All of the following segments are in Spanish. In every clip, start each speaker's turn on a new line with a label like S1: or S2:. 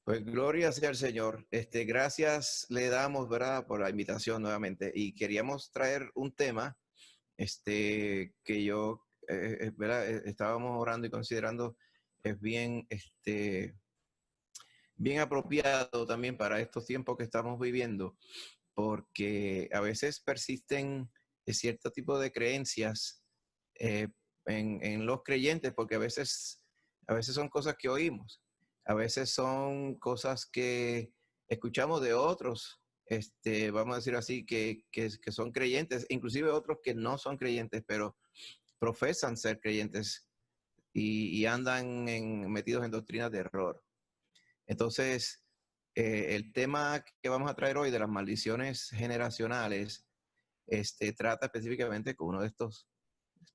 S1: Pues gloria sea al Señor. Gracias le damos, ¿verdad?, por la invitación nuevamente. Y queríamos traer un tema, que yo, ¿verdad? Estábamos orando y considerando es bien, bien apropiado también para estos tiempos que estamos viviendo, porque a veces persisten cierto tipo de creencias eh, en los creyentes, porque a veces son cosas que oímos, a veces son cosas que escuchamos de otros, vamos a decir así, que son creyentes, inclusive otros que no son creyentes, pero profesan ser creyentes y andan metidos en doctrinas de error. Entonces, el tema que vamos a traer hoy de las maldiciones generacionales, trata específicamente con uno de estos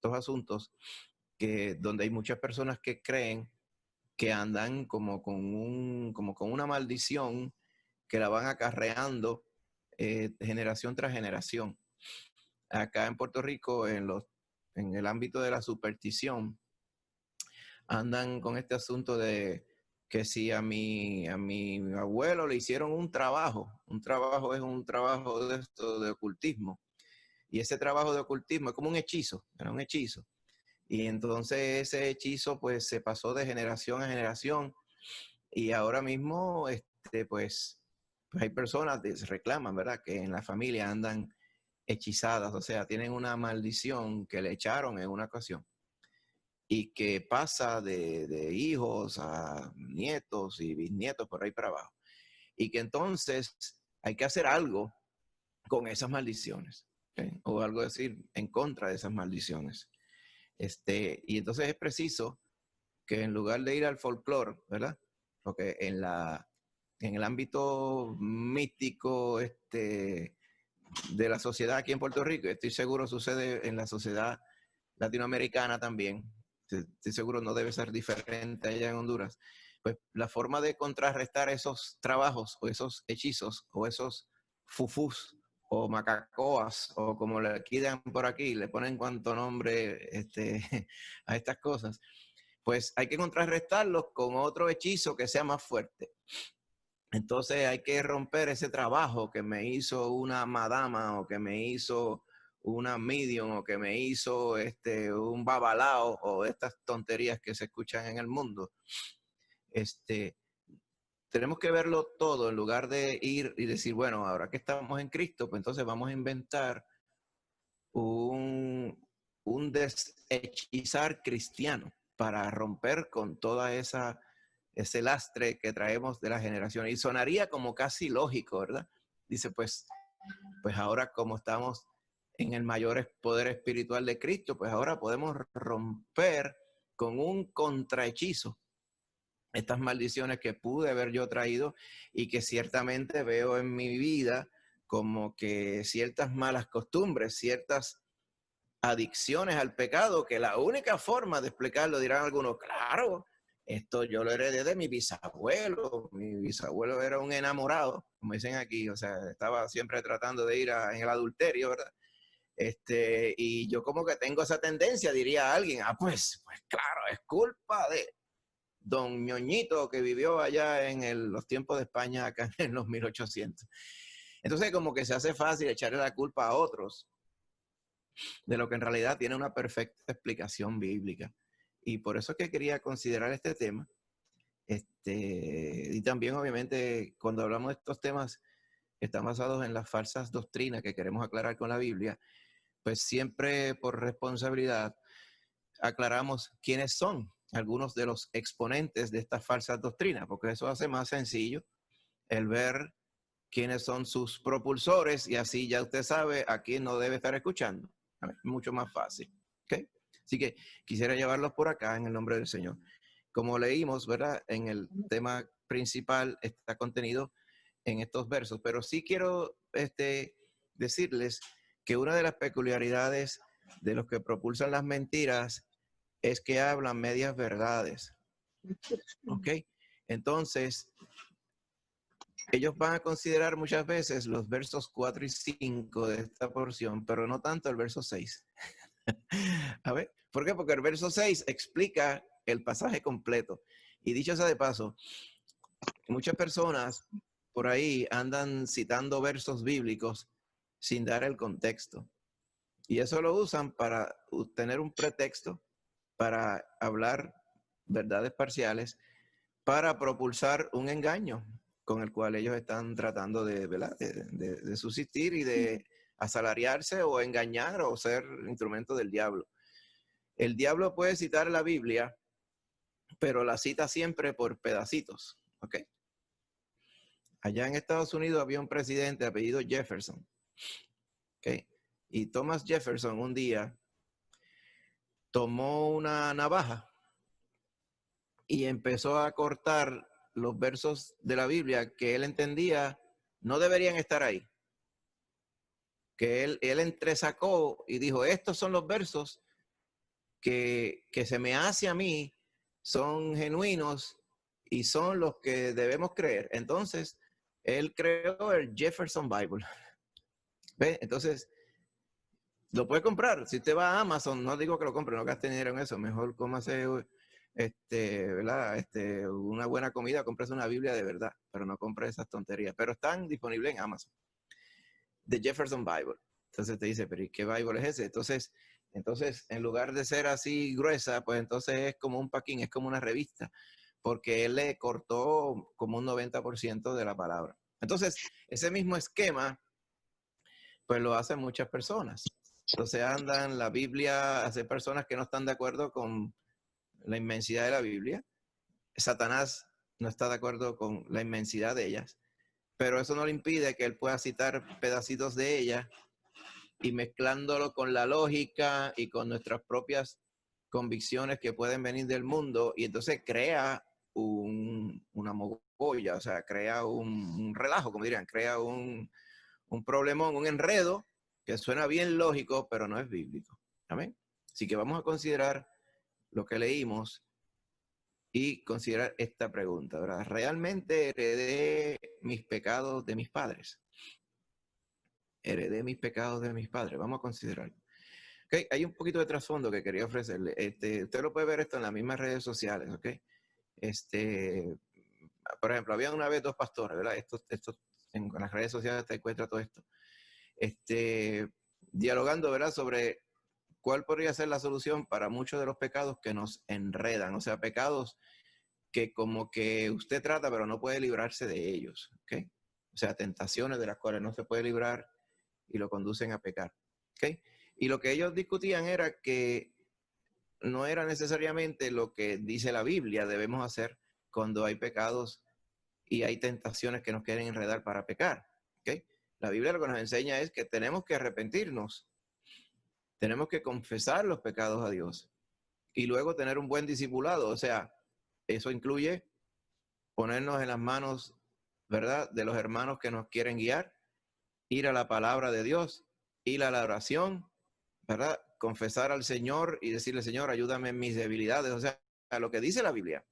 S1: asuntos donde hay muchas personas que creen que andan como con una maldición que la van acarreando generación tras generación. Acá en Puerto Rico, en el ámbito de la superstición, andan con este asunto de que si a mi abuelo le hicieron un trabajo es un trabajo de esto, de ocultismo, y ese trabajo de ocultismo es como un hechizo, era un hechizo. Y entonces ese hechizo pues se pasó de generación a generación y ahora mismo pues hay personas que reclaman, ¿verdad?, que en la familia andan hechizadas, o sea, tienen una maldición que le echaron en una ocasión y que pasa de hijos a nietos y bisnietos por ahí para abajo. Y que entonces hay que hacer algo con esas maldiciones, ¿okay? O algo decir en contra de esas maldiciones. Y entonces es preciso que en lugar de ir al folclore, ¿verdad? Porque en el ámbito místico de la sociedad aquí en Puerto Rico, estoy seguro sucede en la sociedad latinoamericana también, estoy seguro no debe ser diferente allá en Honduras, pues la forma de contrarrestar esos trabajos o esos hechizos o esos fufús o macacoas o como le quitan por aquí, le ponen cuanto nombre a estas cosas, pues hay que contrarrestarlos con otro hechizo que sea más fuerte. Entonces hay que romper ese trabajo que me hizo una madama o que me hizo una medium o que me hizo un babalao o estas tonterías que se escuchan en el mundo. Tenemos que verlo todo en lugar de ir y decir, bueno, ahora que estamos en Cristo, pues entonces vamos a inventar un deshechizar cristiano para romper con toda ese lastre que traemos de la generación. Y sonaría como casi lógico, ¿verdad? Dice, pues ahora como estamos en el mayor poder espiritual de Cristo, pues ahora podemos romper con un contrahechizo estas maldiciones que pude haber yo traído y que ciertamente veo en mi vida como que ciertas malas costumbres, ciertas adicciones al pecado, que la única forma de explicarlo, dirán algunos, claro, esto yo lo heredé de mi bisabuelo era un enamorado, como dicen aquí, o sea, estaba siempre tratando de ir en el adulterio, ¿verdad? Y yo como que tengo esa tendencia, diría alguien, pues claro, es culpa de don Ñoñito que vivió allá en los tiempos de España, acá en los 1800. Entonces como que se hace fácil echarle la culpa a otros de lo que en realidad tiene una perfecta explicación bíblica. Y por eso es que quería considerar este tema. Y también, obviamente, cuando hablamos de estos temas que están basados en las falsas doctrinas que queremos aclarar con la Biblia, pues siempre por responsabilidad aclaramos quiénes son algunos de los exponentes de estas falsas doctrinas, porque eso hace más sencillo el ver quiénes son sus propulsores y así ya usted sabe a quién no debe estar escuchando. Mucho más fácil. ¿Okay? Así que quisiera llevarlos por acá en el nombre del Señor. Como leímos, ¿verdad? En el tema principal está contenido en estos versos, pero sí quiero decirles que una de las peculiaridades de los que propulsan las mentiras es que hablan medias verdades. ¿Ok? Entonces, ellos van a considerar muchas veces los versos 4 y 5 de esta porción, pero no tanto el verso 6. A ver, ¿por qué? Porque el verso 6 explica el pasaje completo. Y dicho sea de paso, Y muchas personas por ahí andan citando versos bíblicos sin dar el contexto. Y eso lo usan para tener un pretexto para hablar verdades parciales, para propulsar un engaño con el cual ellos están tratando de, ¿verdad? De subsistir y de asalariarse o engañar o ser instrumento del diablo. El diablo puede citar la Biblia, pero la cita siempre por pedacitos, ¿ok? Allá en Estados Unidos había un presidente de apellido Jefferson, ¿ok? Y Thomas Jefferson un día tomó una navaja y empezó a cortar los versos de la Biblia que él entendía no deberían estar ahí. Que él entresacó y dijo, estos son los versos que se me hace a mí, son genuinos y son los que debemos creer. Entonces, él creó el Jefferson Bible. ¿Ve? Entonces, lo puede comprar. Si usted va a Amazon, no digo que lo compre, no gaste dinero en eso. Mejor cómase ¿verdad? Una buena comida, cómprese una Biblia de verdad, pero no compre esas tonterías. Pero están disponibles en Amazon. The Jefferson Bible. Entonces te dice, pero ¿y qué Bible es ese? Entonces, en lugar de ser así gruesa, pues entonces es como un paquín, es como una revista, porque él le cortó como un 90% de la palabra. Entonces, ese mismo esquema, pues lo hacen muchas personas. Entonces andan la Biblia, hace personas que no están de acuerdo con la inmensidad de la Biblia. Satanás no está de acuerdo con la inmensidad de ellas, pero eso no le impide que él pueda citar pedacitos de ella y mezclándolo con la lógica y con nuestras propias convicciones que pueden venir del mundo, y entonces crea una mogolla, o sea, crea un relajo, como dirían, crea un problemón, un enredo que suena bien lógico, pero no es bíblico. ¿Amén? Así que vamos a considerar lo que leímos y considerar esta pregunta, ¿verdad? ¿Realmente heredé mis pecados de mis padres? Heredé mis pecados de mis padres. Vamos a considerarlo. Okay, hay un poquito de trasfondo que quería ofrecerle. Usted lo puede ver esto en las mismas redes sociales, ¿ok? Por ejemplo, había una vez dos pastores, ¿verdad? En las redes sociales te encuentra todo esto. Dialogando, ¿verdad? Sobre cuál podría ser la solución para muchos de los pecados que nos enredan. O sea, pecados que como que usted trata, pero no puede librarse de ellos, ¿ok? O sea, tentaciones de las cuales no se puede librar y lo conducen a pecar, ¿ok? Y lo que ellos discutían era que no era necesariamente lo que dice la Biblia debemos hacer cuando hay pecados y hay tentaciones que nos quieren enredar para pecar, ¿ok? La Biblia lo que nos enseña es que tenemos que arrepentirnos, tenemos que confesar los pecados a Dios y luego tener un buen discipulado. O sea, eso incluye ponernos en las manos, ¿verdad?, de los hermanos que nos quieren guiar, ir a la palabra de Dios, ir a la oración, ¿verdad? Confesar al Señor y decirle, Señor, ayúdame en mis debilidades, o sea, a lo que dice la Biblia.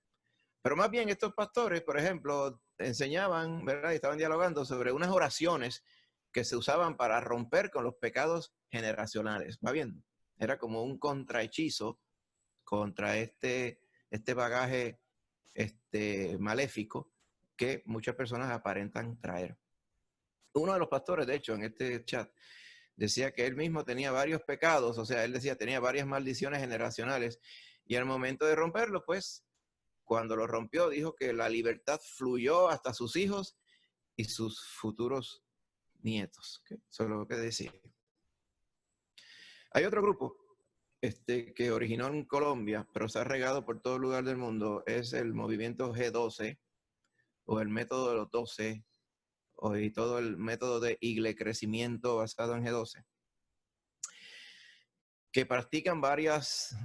S1: Pero más bien estos pastores, por ejemplo, enseñaban, ¿verdad? Y estaban dialogando sobre unas oraciones que se usaban para romper con los pecados generacionales. ¿Va viendo? Era como un contrahechizo contra este bagaje maléfico que muchas personas aparentan traer. Uno de los pastores, de hecho, en este chat, decía que él mismo tenía varios pecados, o sea, él decía tenía varias maldiciones generacionales, y al momento de romperlo, pues, cuando lo rompió, dijo que la libertad fluyó hasta sus hijos y sus futuros nietos. ¿Okay? Eso es lo que decía. Hay otro grupo que originó en Colombia, pero se ha regado por todo lugar del mundo, es el movimiento G12, o el método de los 12, y todo el método de crecimiento basado en G12, que practican varias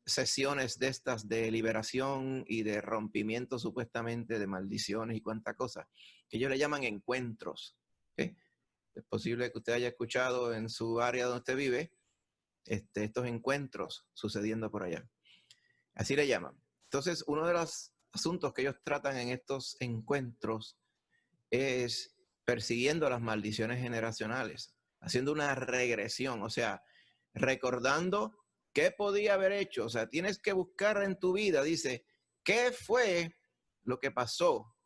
S1: sesiones de estas de liberación y de rompimiento supuestamente de maldiciones y cuánta cosa, que ellos le llaman encuentros. ¿Okay? Es posible que usted haya escuchado en su área donde usted vive estos encuentros sucediendo por allá. Así le llaman. Entonces, uno de los asuntos que ellos tratan en estos encuentros es persiguiendo las maldiciones generacionales, haciendo una regresión, o sea, recordando qué podía haber hecho. O sea, tienes que buscar en tu vida, dice, ¿qué fue lo que pasó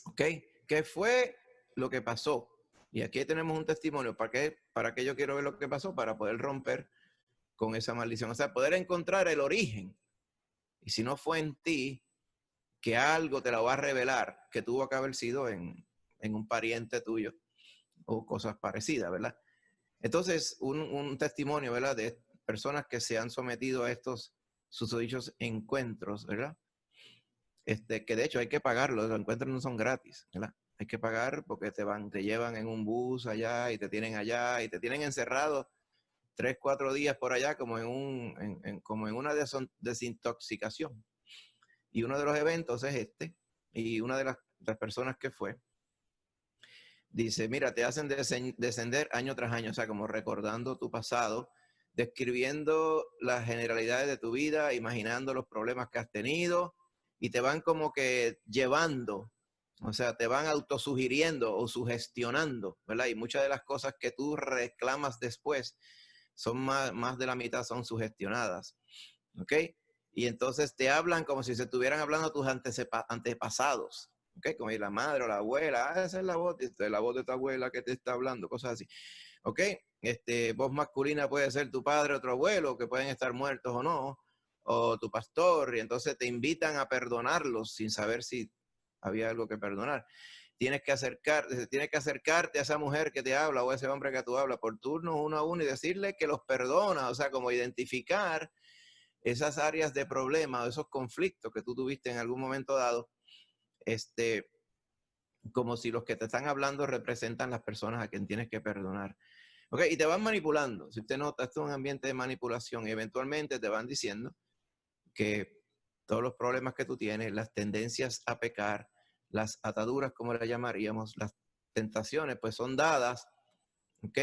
S1: ¿Ok? ¿Qué fue lo que pasó? Y aquí tenemos un testimonio. ¿Para qué yo quiero ver lo que pasó? Para poder romper con esa maldición. O sea, poder encontrar el origen. Y si no fue en ti, que algo te lo va a revelar, que tuvo que haber sido en un pariente tuyo o cosas parecidas, ¿verdad? Entonces, un testimonio, ¿verdad? De personas que se han sometido a estos susodichos encuentros, ¿verdad? Que de hecho hay que pagarlo, los encuentros no son gratis, ¿verdad? Hay que pagar porque te llevan en un bus allá y te tienen encerrado 3, 4 días por allá como como en una desintoxicación. Y uno de los eventos es y una de las personas que fue, dice, mira, te hacen descender año tras año, o sea, como recordando tu pasado, describiendo las generalidades de tu vida, imaginando los problemas que has tenido, y te van como que llevando, o sea, te van autosugiriendo o sugestionando, ¿verdad? Y muchas de las cosas que tú reclamas después son más de la mitad son sugestionadas, ¿ok? Y entonces te hablan como si se estuvieran hablando tus antepasados, ¿ok? Como la madre o la abuela, esa es la voz de tu abuela que te está hablando, cosas así, ¿ok? Voz masculina puede ser tu padre o tu abuelo, que pueden estar muertos o no, o tu pastor, y entonces te invitan a perdonarlos sin saber si había algo que perdonar. Tienes que acercarte a esa mujer que te habla o a ese hombre que tú hablas por turnos uno a uno y decirle que los perdona, o sea, como identificar esas áreas de problema o esos conflictos que tú tuviste en algún momento dado, como si los que te están hablando representan las personas a quien tienes que perdonar. ¿Ok? Y te van manipulando. Si usted nota, esto es un ambiente de manipulación y eventualmente te van diciendo que todos los problemas que tú tienes, las tendencias a pecar, las ataduras, como le llamaríamos, las tentaciones, pues son dadas, ¿ok?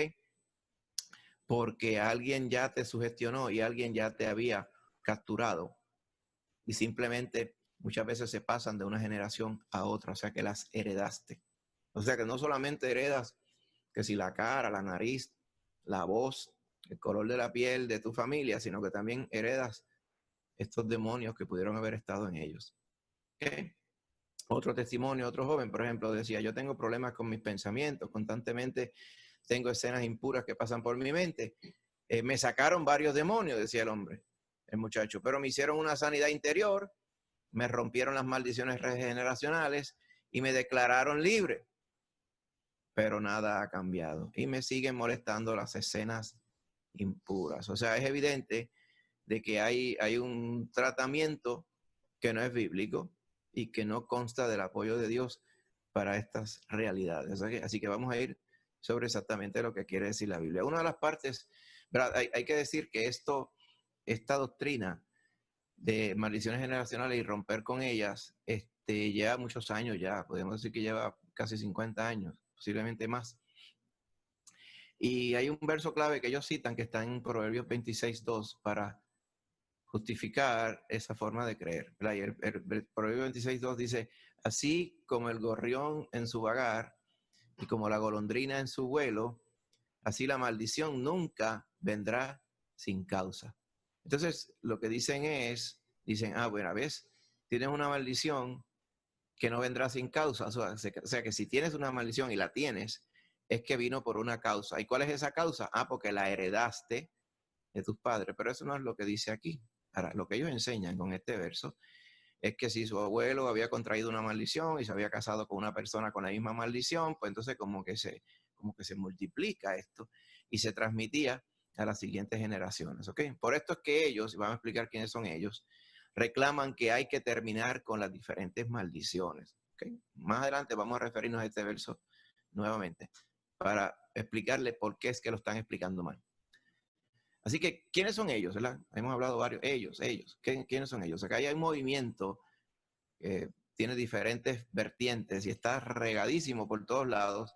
S1: Porque alguien ya te sugestionó y alguien ya te había capturado y simplemente muchas veces se pasan de una generación a otra, o sea que las heredaste. O sea que no solamente heredas que si la cara, la nariz, la voz, el color de la piel de tu familia, sino que también heredas estos demonios que pudieron haber estado en ellos. ¿Okay? Otro testimonio, otro joven, por ejemplo, decía, yo tengo problemas con mis pensamientos, constantemente tengo escenas impuras que pasan por mi mente. Me sacaron varios demonios, decía el muchacho, pero me hicieron una sanidad interior, me rompieron las maldiciones regeneracionales y me declararon libre. Pero nada ha cambiado y me siguen molestando las escenas impuras. O sea, es evidente de que hay un tratamiento que no es bíblico y que no consta del apoyo de Dios para estas realidades. Así que vamos a ir sobre exactamente lo que quiere decir la Biblia. Una de las partes, ¿verdad? Hay que decir que esta doctrina de maldiciones generacionales y romper con ellas, lleva muchos años ya, podemos decir que lleva casi 50 años, posiblemente más. Y hay un verso clave que ellos citan que está en Proverbios 26:2 para justificar esa forma de creer. Y el Proverbio 26:2 dice, así como el gorrión en su vagar y como la golondrina en su vuelo, así la maldición nunca vendrá sin causa. Entonces, lo que dicen, bueno, ves, tienes una maldición que no vendrá sin causa. O sea, que si tienes una maldición y la tienes, es que vino por una causa. ¿Y cuál es esa causa? Porque la heredaste de tus padres. Pero eso no es lo que dice aquí. Ahora, lo que ellos enseñan con este verso es que si su abuelo había contraído una maldición y se había casado con una persona con la misma maldición, pues entonces como que se multiplica esto y se transmitía a las siguientes generaciones, ¿ok? Por esto es que ellos, y vamos a explicar quiénes son ellos, reclaman que hay que terminar con las diferentes maldiciones, ¿ok? Más adelante vamos a referirnos a este verso nuevamente para explicarle por qué es que lo están explicando mal. Así que, ¿quiénes son ellos? ¿Verdad? Hemos hablado varios. Ellos. ¿Quiénes son ellos? Acá hay un movimiento que tiene diferentes vertientes y está regadísimo por todos lados.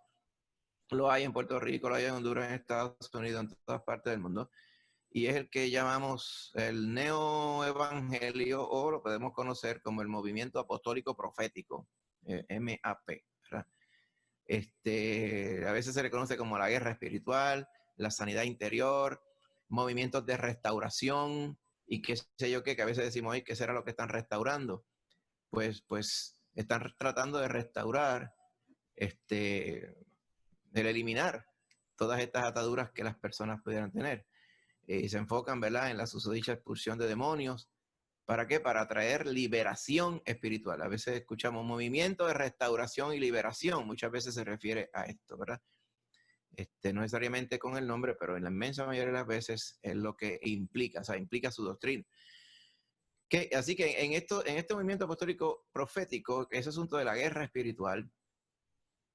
S1: Lo hay en Puerto Rico, lo hay en Honduras, en Estados Unidos, en todas partes del mundo. Y es el que llamamos el neoevangelio o lo podemos conocer como el movimiento apostólico profético, MAP. ¿Verdad? A veces se le conoce como la guerra espiritual, la sanidad interior, movimientos de restauración y qué sé yo qué, que a veces decimos, ¿qué será lo que están restaurando? Pues están tratando de restaurar, el eliminar todas estas ataduras que las personas pudieran tener. Y se enfocan, ¿verdad?, en la susodicha expulsión de demonios. ¿Para qué? Para traer liberación espiritual. A veces escuchamos movimiento de restauración y liberación. Muchas veces se refiere a esto, ¿verdad? No necesariamente con el nombre, pero en la inmensa mayoría de las veces es lo que implica, o sea, implica su doctrina. Así que en este movimiento apostólico profético, ese asunto de la guerra espiritual,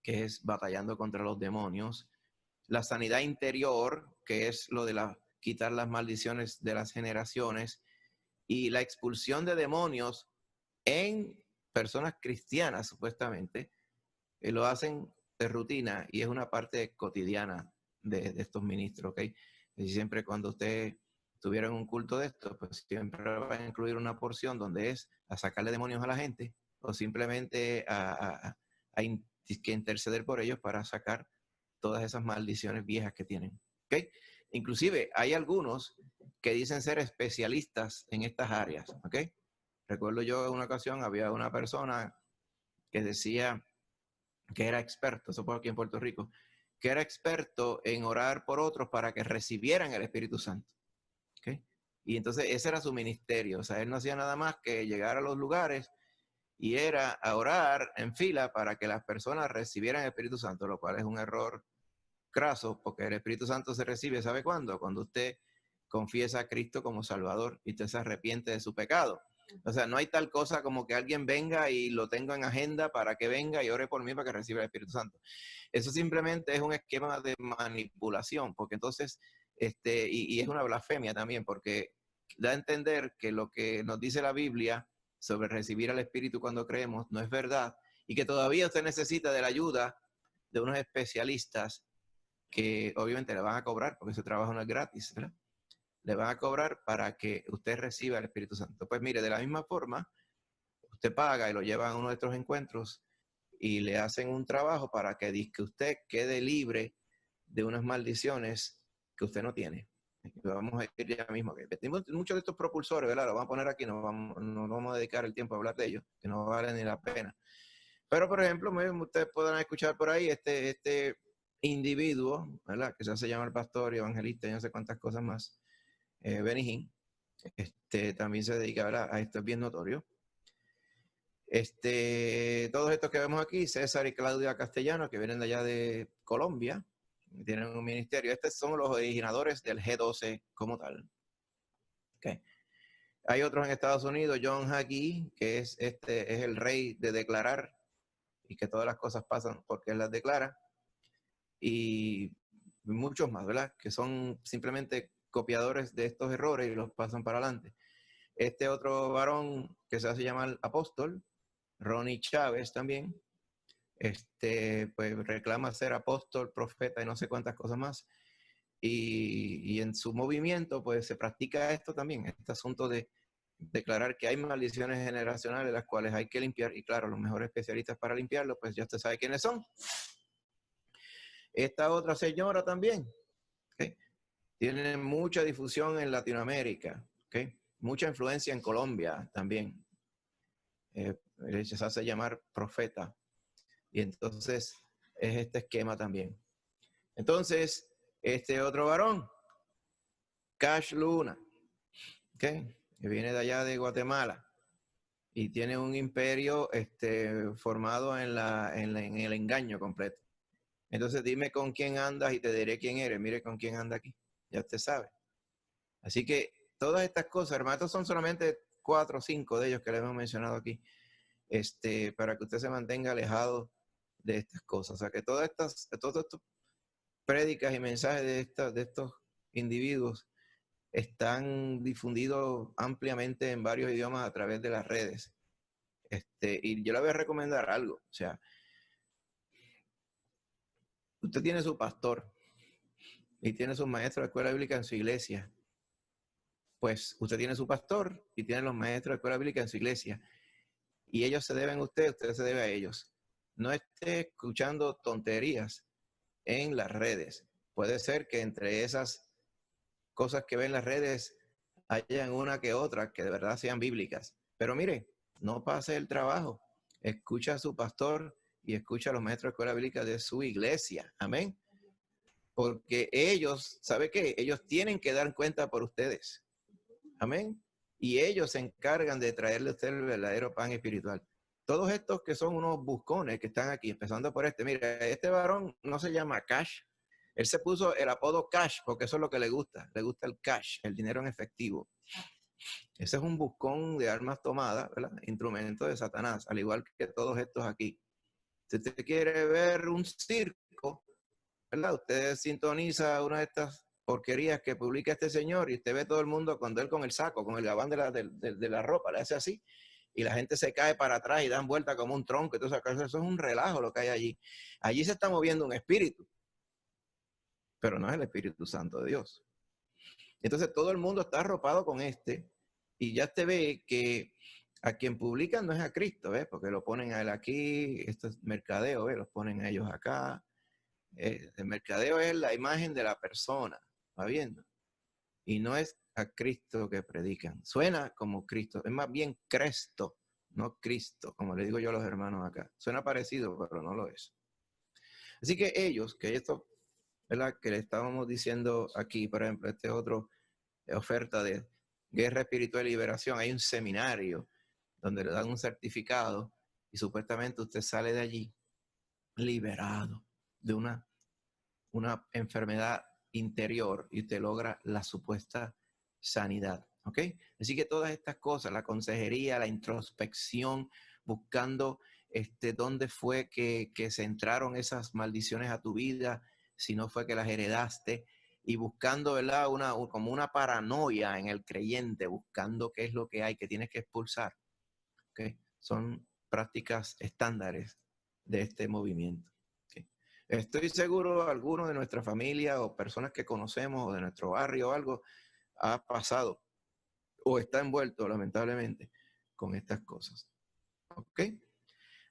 S1: que es batallando contra los demonios, la sanidad interior, que es lo de quitar las maldiciones de las generaciones, y la expulsión de demonios en personas cristianas, supuestamente, lo hacen de rutina y es una parte cotidiana de estos ministros, ¿ok? Y siempre cuando usted tuviera un culto de esto, pues siempre va a incluir una porción donde es a sacarle demonios a la gente o simplemente que interceder por ellos para sacar todas esas maldiciones viejas que tienen, ¿ok? Inclusive hay algunos que dicen ser especialistas en estas áreas, ¿ok? Recuerdo yo en una ocasión había una persona que decía que era experto, eso fue aquí en Puerto Rico, que era experto en orar por otros para que recibieran el Espíritu Santo, ¿ok? Y entonces ese era su ministerio, o sea, él no hacía nada más que llegar a los lugares y era a orar en fila para que las personas recibieran el Espíritu Santo, lo cual es un error craso, porque el Espíritu Santo se recibe, ¿sabe cuándo? Cuando usted confiesa a Cristo como Salvador y usted se arrepiente de su pecado. O sea, no hay tal cosa como que alguien venga y lo tenga en agenda para que venga y ore por mí para que reciba el Espíritu Santo. Eso simplemente es un esquema de manipulación, porque entonces, y es una blasfemia también, porque da a entender que lo que nos dice la Biblia sobre recibir al Espíritu cuando creemos no es verdad y que todavía usted necesita de la ayuda de unos especialistas que obviamente le van a cobrar, porque ese trabajo no es gratis, ¿verdad? Le van a cobrar para que usted reciba el Espíritu Santo. Pues mire, de la misma forma, usted paga y lo lleva a uno de estos encuentros y le hacen un trabajo para que usted quede libre de unas maldiciones que usted no tiene. Vamos a ir ya mismo. Tenemos muchos de estos propulsores, ¿verdad? Lo vamos a poner aquí, no vamos a dedicar el tiempo a hablar de ellos, que no vale ni la pena. Pero, por ejemplo, ustedes podrán escuchar por ahí este individuo, ¿verdad?, que se hace llamar pastor y evangelista y no sé cuántas cosas más, Benny Hinn, también se dedica, ¿verdad?, a esto, es bien notorio. Todos estos que vemos aquí, César y Claudia Castellano, que vienen de allá de Colombia, tienen un ministerio. Estos son los originadores del G12 como tal. Okay. Hay otros en Estados Unidos, John Hagee, que es el rey de declarar y que todas las cosas pasan porque él las declara. Y muchos más, ¿verdad?, que son simplemente copiadores de estos errores y los pasan para adelante. Este otro varón que se hace llamar apóstol, Ronnie Chávez también, pues reclama ser apóstol, profeta y no sé cuántas cosas más. Y en su movimiento pues se practica esto también, este asunto de declarar que hay maldiciones generacionales las cuales hay que limpiar, y claro, los mejores especialistas para limpiarlo, pues ya usted sabe quiénes son. Esta otra señora también, ¿okay?, tiene mucha difusión en Latinoamérica, ¿okay?, mucha influencia en Colombia también. Se hace llamar profeta. Y entonces es este esquema también. Entonces, este otro varón, Cash Luna, ¿okay?, que viene de allá de Guatemala y tiene un imperio formado en el engaño completo. Entonces dime con quién andas y te diré quién eres. Mire con quién anda aquí, ya usted sabe. Así que todas estas cosas, hermano, estos son solamente 4 o 5 de ellos que les hemos mencionado aquí, para que usted se mantenga alejado de estas cosas. O sea, que todas estas prédicas y mensajes de estos individuos están difundidos ampliamente en varios idiomas a través de las redes. Y yo le voy a recomendar algo. O sea, usted tiene su pastor y tiene su maestro de escuela bíblica en su iglesia. Pues usted tiene su pastor y tiene los maestros de escuela bíblica en su iglesia. Y ellos se deben a usted se debe a ellos. No esté escuchando tonterías en las redes. Puede ser que entre esas cosas que ven en las redes hayan una que otra que de verdad sean bíblicas. Pero mire, no pase el trabajo. escucha a su pastor y escucha a los maestros de escuela bíblica de su iglesia. Amén. Porque ellos, ¿sabe qué? Ellos tienen que dar cuenta por ustedes. Amén. Y ellos se encargan de traerle a usted el verdadero pan espiritual. Todos estos que son unos buscones que están aquí, empezando por este. Mira, este varón no se llama Cash. Él se puso el apodo Cash porque eso es lo que le gusta. Le gusta el cash, el dinero en efectivo. Ese es un buscón de armas tomadas, ¿verdad? Instrumento de Satanás, al igual que todos estos aquí. Si usted quiere ver un circo, ¿verdad? Usted sintoniza una de estas porquerías que publica este señor y usted ve todo el mundo con él con el saco, con el gabán de la ropa, le hace así y la gente se cae para atrás y dan vuelta como un tronco. Entonces, eso es un relajo lo que hay allí. Allí se está moviendo un espíritu, pero no es el Espíritu Santo de Dios. Entonces, todo el mundo está arropado con este y ya te ve que a quien publican no es a Cristo, ¿ves? Porque lo ponen a él aquí, esto es mercadeo, ¿ves? Los ponen a ellos acá. El mercadeo es la imagen de la persona, ¿va viendo? Y no es a Cristo que predican. Suena como Cristo, es más bien Cristo, no Cristo, como le digo yo a los hermanos acá. Suena parecido, pero no lo es. Así que ellos, que esto, ¿verdad? Que le estábamos diciendo aquí, por ejemplo, este otro oferta de guerra espiritual y liberación, hay un seminario donde le dan un certificado y supuestamente usted sale de allí liberado de una enfermedad interior y usted logra la supuesta sanidad. ¿Ok? Así que todas estas cosas, la consejería, la introspección, buscando dónde fue que se entraron esas maldiciones a tu vida, si no fue que las heredaste, y buscando, ¿verdad? Como una paranoia en el creyente, buscando qué es lo que hay que tienes que expulsar. ¿Ok? Son prácticas estándares de este movimiento. Estoy seguro alguno de nuestra familia o personas que conocemos o de nuestro barrio o algo ha pasado o está envuelto lamentablemente con estas cosas. ¿Ok?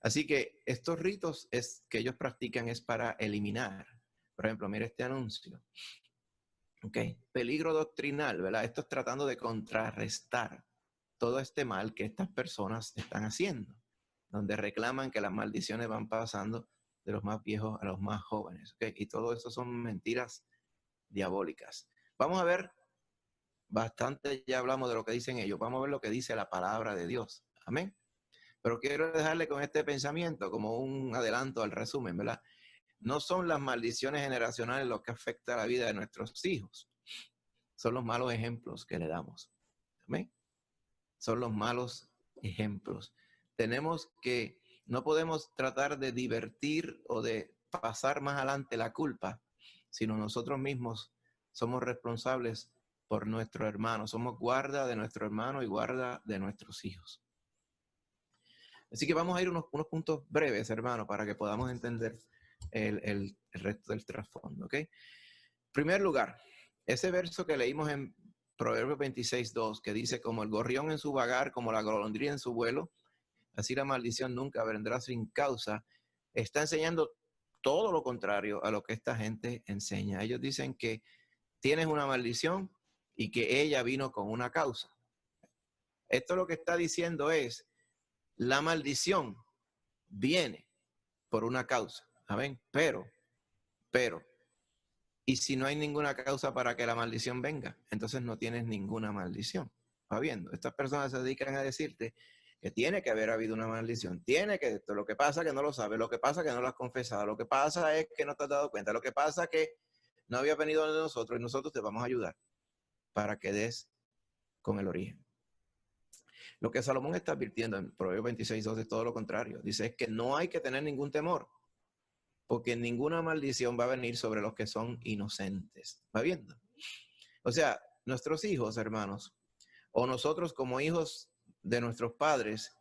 S1: Así que estos ritos que ellos practican es para eliminar. Por ejemplo, mira este anuncio. ¿Ok? Peligro doctrinal, ¿verdad? Esto es tratando de contrarrestar todo este mal que estas personas están haciendo, donde reclaman que las maldiciones van pasando de los más viejos a los más jóvenes. ¿Okay? Y todo eso son mentiras diabólicas. Vamos a ver, bastante ya hablamos de lo que dicen ellos, vamos a ver lo que dice la palabra de Dios. Amén. Pero quiero dejarle con este pensamiento como un adelanto al resumen, ¿verdad? No son las maldiciones generacionales lo que afecta a la vida de nuestros hijos, son los malos ejemplos que le damos. Amén. Son los malos ejemplos. No podemos tratar de divertir o de pasar más adelante la culpa, sino nosotros mismos somos responsables por nuestro hermano, somos guarda de nuestro hermano y guarda de nuestros hijos. Así que vamos a ir unos puntos breves, hermano, para que podamos entender el resto del trasfondo, ¿ok? En primer lugar, ese verso que leímos en Proverbios 26:2, que dice, como el gorrión en su vagar, como la golondrina en su vuelo, así la maldición nunca vendrá sin causa, está enseñando todo lo contrario a lo que esta gente enseña. Ellos dicen que tienes una maldición y que ella vino con una causa. Esto lo que está diciendo es, la maldición viene por una causa. Amén. Pero, y si no hay ninguna causa para que la maldición venga, entonces no tienes ninguna maldición. Va viendo, estas personas se dedican a decirte que tiene que haber habido una maldición, tiene que esto, lo que pasa es que no lo sabes, lo que pasa es que no lo has confesado, lo que pasa es que no te has dado cuenta, lo que pasa es que no había venido de nosotros y nosotros te vamos a ayudar para que des con el origen. Lo que Salomón está advirtiendo en Proverbios 26:2 es todo lo contrario. Dice es que no hay que tener ningún temor, porque ninguna maldición va a venir sobre los que son inocentes. ¿Va viendo? O sea, nuestros hijos, hermanos, o nosotros como hijos de nuestros padres,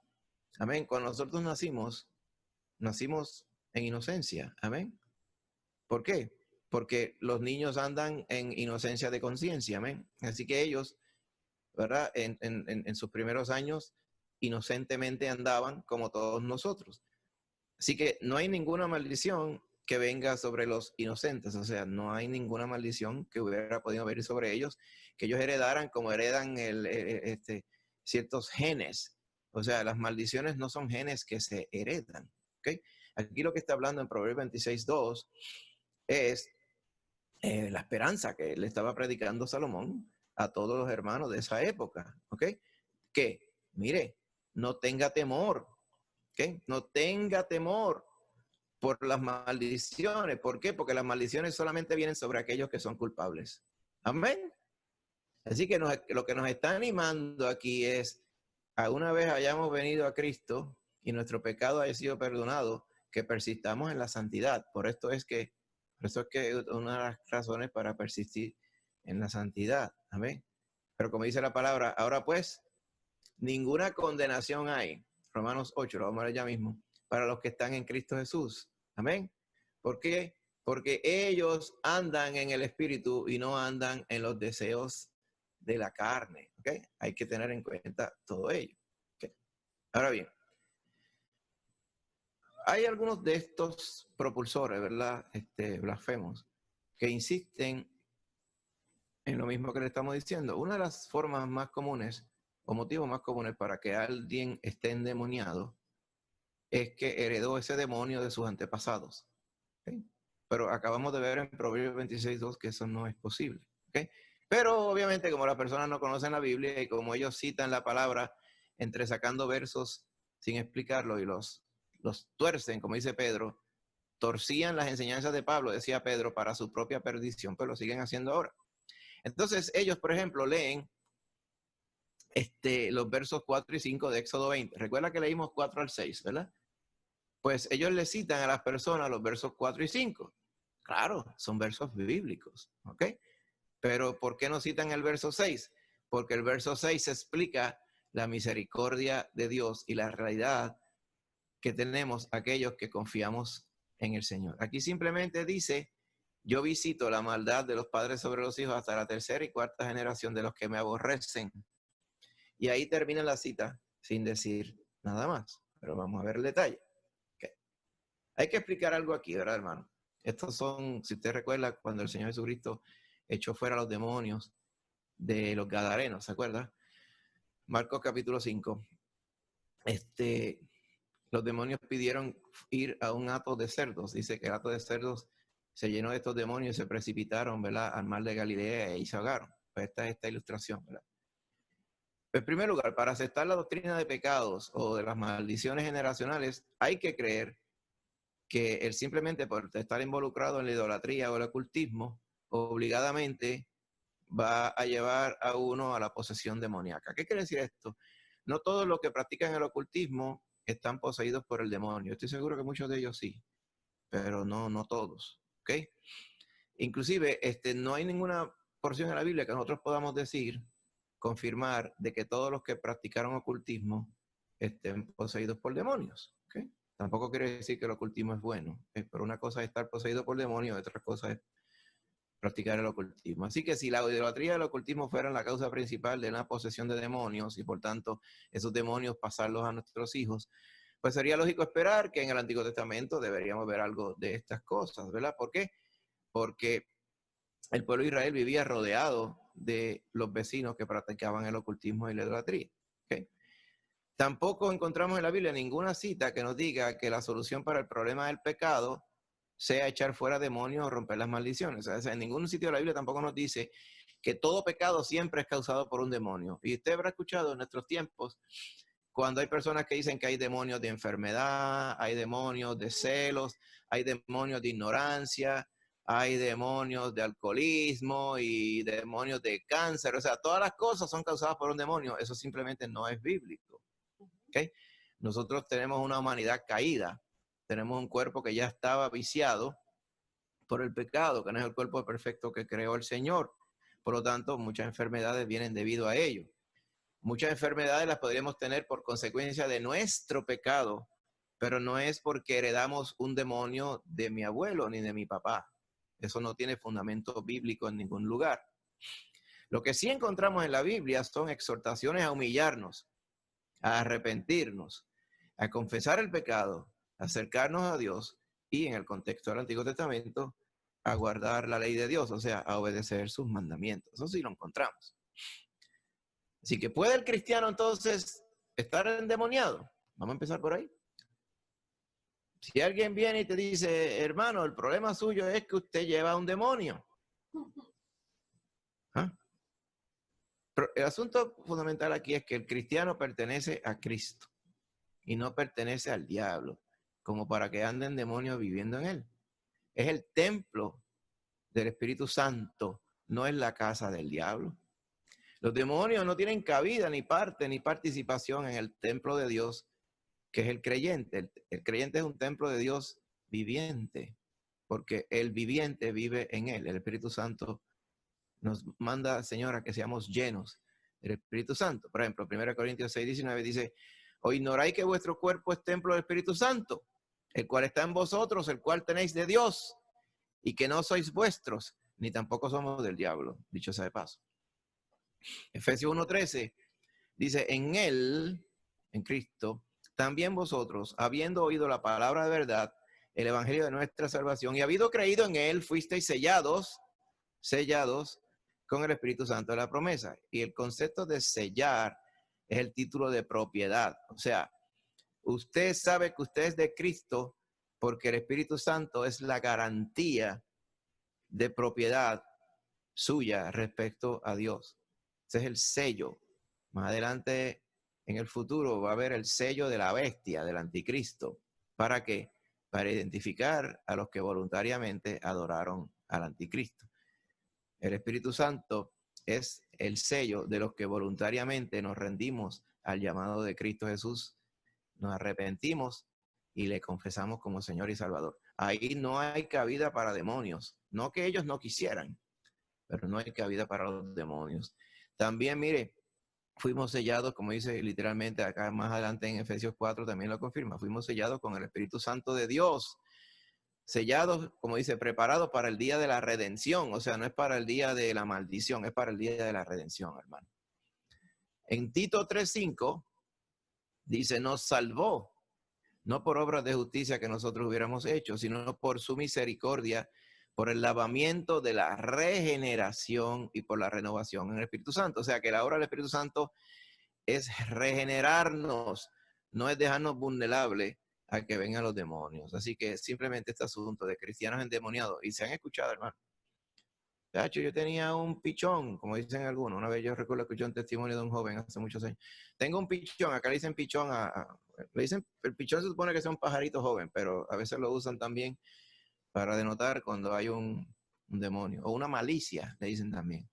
S1: amén, cuando nosotros nacimos en inocencia, amén. ¿Por qué? Porque los niños andan en inocencia de conciencia, amén. Así que ellos, ¿verdad? En sus primeros años, inocentemente andaban como todos nosotros. Así que no hay ninguna maldición que venga sobre los inocentes, o sea, no hay ninguna maldición que hubiera podido venir sobre ellos, que ellos heredaran como heredan ciertos genes O sea, las maldiciones no son genes que se heredan. ¿Okay? Aquí lo que está hablando en Proverbios 26:2 es la esperanza que le estaba predicando Salomón a todos los hermanos de esa época. ¿Ok? Que, mire, no tenga temor. ¿Ok? No tenga temor por las maldiciones. ¿Por qué? Porque las maldiciones solamente vienen sobre aquellos que son culpables. Amén. Así que lo que nos está animando aquí es, a una vez hayamos venido a Cristo y nuestro pecado haya sido perdonado, que persistamos en la santidad. Por eso es que una de las razones para persistir en la santidad. Amén. Pero como dice la palabra, ahora pues, ninguna condenación hay. Romanos 8, lo vamos a ver ya mismo, para los que están en Cristo Jesús. Amén. ¿Por qué? Porque ellos andan en el Espíritu y no andan en los deseos de la carne. ¿Okay? Hay que tener en cuenta todo ello. ¿Okay? Ahora bien, hay algunos de estos propulsores, ¿verdad? Blasfemos, que insisten en lo mismo que le estamos diciendo. Una de las formas más comunes o motivos más comunes para que alguien esté endemoniado es que heredó ese demonio de sus antepasados. ¿Okay? Pero acabamos de ver en Proverbios 26:2 que eso no es posible. ¿Okay? Pero obviamente como las personas no conocen la Biblia y como ellos citan la palabra entresacando versos sin explicarlo y los tuercen, como dice Pedro, torcían las enseñanzas de Pablo, decía Pedro, para su propia perdición, pero lo siguen haciendo ahora. Entonces ellos, por ejemplo, leen los versos 4 y 5 de Éxodo 20. Recuerda que leímos 4 al 6, ¿verdad? Pues ellos le citan a las personas los versos 4 y 5. Claro, son versos bíblicos, ¿ok? Pero ¿por qué no citan el verso 6? Porque el verso 6 explica la misericordia de Dios y la realidad que tenemos aquellos que confiamos en el Señor. Aquí simplemente dice, yo visito la maldad de los padres sobre los hijos hasta la tercera y cuarta generación de los que me aborrecen. Y ahí termina la cita sin decir nada más. Pero vamos a ver el detalle. Okay. Hay que explicar algo aquí, ¿verdad, hermano? Estos son, si usted recuerda, cuando el Señor Jesucristo echó fuera a los demonios de los gadarenos, ¿se acuerda? Marcos capítulo 5. Los demonios pidieron ir a un hato de cerdos. Dice que el hato de cerdos se llenó de estos demonios y se precipitaron, ¿verdad?, al mar de Galilea y se ahogaron. Pues esta es esta ilustración, ¿verdad? En primer lugar, para aceptar la doctrina de pecados o de las maldiciones generacionales, hay que creer que él simplemente por estar involucrado en la idolatría o el ocultismo, obligadamente va a llevar a uno a la posesión demoníaca. ¿Qué quiere decir esto? No todos los que practican el ocultismo están poseídos por el demonio. Estoy seguro que muchos de ellos sí, pero no todos. ¿Ok? Inclusive, no hay ninguna porción en la Biblia que nosotros podamos decir, confirmar, de que todos los que practicaron ocultismo estén poseídos por demonios. ¿Ok? Tampoco quiere decir que el ocultismo es bueno, pero una cosa es estar poseído por demonios, otra cosa es practicar el ocultismo. Así que si la idolatría y el ocultismo fueran la causa principal de una posesión de demonios y por tanto esos demonios pasarlos a nuestros hijos, pues sería lógico esperar que en el Antiguo Testamento deberíamos ver algo de estas cosas, ¿verdad? ¿Por qué? Porque el pueblo de Israel vivía rodeado de los vecinos que practicaban el ocultismo y la idolatría. ¿Okay? Tampoco encontramos en la Biblia ninguna cita que nos diga que la solución para el problema del pecado sea echar fuera demonios o romper las maldiciones. O sea, en ningún sitio de la Biblia tampoco nos dice que todo pecado siempre es causado por un demonio. Y usted habrá escuchado en nuestros tiempos cuando hay personas que dicen que hay demonios de enfermedad, hay demonios de celos, hay demonios de ignorancia, hay demonios de alcoholismo y demonios de cáncer. O sea, todas las cosas son causadas por un demonio. Eso simplemente no es bíblico. ¿Okay? Nosotros tenemos una humanidad caída. Tenemos un cuerpo que ya estaba viciado por el pecado, que no es el cuerpo perfecto que creó el Señor. Por lo tanto, muchas enfermedades vienen debido a ello. Muchas enfermedades las podríamos tener por consecuencia de nuestro pecado, pero no es porque heredamos un demonio de mi abuelo ni de mi papá. Eso no tiene fundamento bíblico en ningún lugar. Lo que sí encontramos en la Biblia son exhortaciones a humillarnos, a arrepentirnos, a confesar el pecado, a acercarnos a Dios y, en el contexto del Antiguo Testamento, a guardar la ley de Dios, o sea, a obedecer sus mandamientos. Eso sí lo encontramos. Así que ¿puede el cristiano entonces estar endemoniado. Vamos a empezar por ahí. Si alguien viene y te dice, hermano, el problema suyo es que usted lleva un demonio. ¿Ah? Pero el asunto fundamental aquí es que el cristiano pertenece a Cristo y no pertenece al diablo, como para que anden demonios viviendo en él. Es el templo del Espíritu Santo, no es la casa del diablo. Los demonios no tienen cabida, ni parte, ni participación en el templo de Dios, que es el creyente. El creyente es un templo de Dios viviente, porque el viviente vive en él. El Espíritu Santo nos manda, Señor, a que seamos llenos del Espíritu Santo. Por ejemplo, 1 Corintios 6:19 dice, ¿o ignoráis que vuestro cuerpo es templo del Espíritu Santo, el cual está en vosotros, el cual tenéis de Dios, y que no sois vuestros, ni tampoco somos del diablo, dicho sea de paso? Efesios 1:13 dice, en él, en Cristo, también vosotros, habiendo oído la palabra de verdad, el evangelio de nuestra salvación, y habido creído en él, fuisteis sellados con el Espíritu Santo de la promesa. Y el concepto de sellar es el título de propiedad. O sea, usted sabe que usted es de Cristo porque el Espíritu Santo es la garantía de propiedad suya respecto a Dios. Ese es el sello. Más adelante, en el futuro, va a haber el sello de la bestia, del anticristo. ¿Para qué? Para identificar a los que voluntariamente adoraron al anticristo. El Espíritu Santo es el sello de los que voluntariamente nos rendimos al llamado de Cristo Jesús, nos arrepentimos y le confesamos como Señor y Salvador. Ahí no hay cabida para demonios, no que ellos no quisieran, pero no hay cabida para los demonios. También, mire, fuimos sellados, como dice literalmente acá más adelante en Efesios 4 también lo confirma, fuimos sellados con el Espíritu Santo de Dios. Sellados, como dice, preparados para el día de la redención. O sea, no es para el día de la maldición, es para el día de la redención, hermano. En Tito 3:5 dice, nos salvó, no por obras de justicia que nosotros hubiéramos hecho, sino por su misericordia, por el lavamiento de la regeneración y por la renovación en el Espíritu Santo. O sea, que la obra del Espíritu Santo es regenerarnos, no es dejarnos vulnerables a que vengan los demonios. Así que simplemente este asunto de cristianos endemoniados, y se han escuchado, hermano. De hecho, yo tenía un pichón, como dicen algunos. Una vez yo recuerdo escuché un testimonio de un joven hace muchos años. Tengo un pichón, acá le dicen pichón le dicen, el pichón se supone que es un pajarito joven, pero a veces lo usan también para denotar cuando hay un demonio. O una malicia, le dicen también.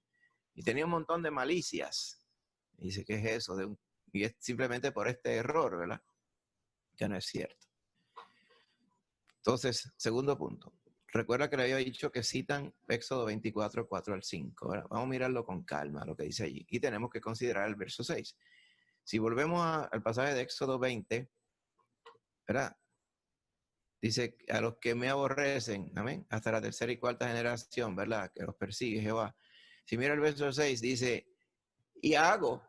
S1: Y tenía un montón de malicias. Y dice, ¿qué es eso? Y es simplemente por este error, ¿verdad? Que no es cierto. Entonces, segundo punto. Recuerda que le había dicho que citan Éxodo 24, 4 al 5. ¿Verdad? Vamos a mirarlo con calma, lo que dice allí. Y tenemos que considerar el verso 6. Si volvemos al pasaje de Éxodo 20, ¿verdad? Dice, a los que me aborrecen, amén, hasta la tercera y cuarta generación, ¿verdad? Que los persigue Jehová. Si mira el verso 6, dice, y hago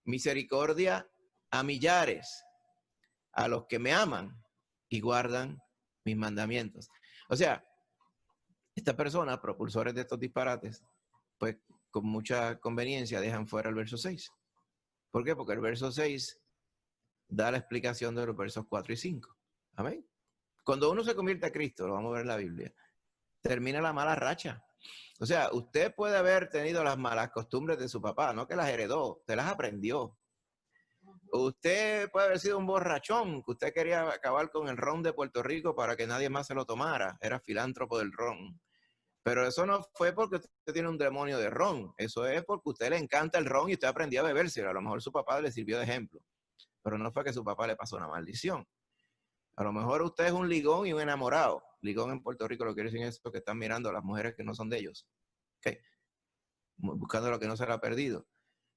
S1: misericordia a millares, a los que me aman y guardan mis mandamientos. O sea, estas personas, propulsores de estos disparates, pues con mucha conveniencia dejan fuera el verso 6. ¿Por qué? Porque el verso 6 da la explicación de los versos 4 y 5. Amén. Cuando uno se convierte a Cristo, lo vamos a ver en la Biblia, termina la mala racha. O sea, usted puede haber tenido las malas costumbres de su papá, no que las heredó, usted las aprendió. Usted puede haber sido un borrachón, que usted quería acabar con el ron de Puerto Rico para que nadie más se lo tomara, era filántropo del ron. Pero eso no fue porque usted tiene un demonio de ron, eso es porque a usted le encanta el ron y usted aprendió a bebérselo. A lo mejor su papá le sirvió de ejemplo, pero no fue que su papá le pasó una maldición. A lo mejor usted es un ligón y un enamorado. Ligón en Puerto Rico lo que quiere decir es que están mirando a las mujeres que no son de ellos. ¿Okay? Buscando lo que no se le ha perdido.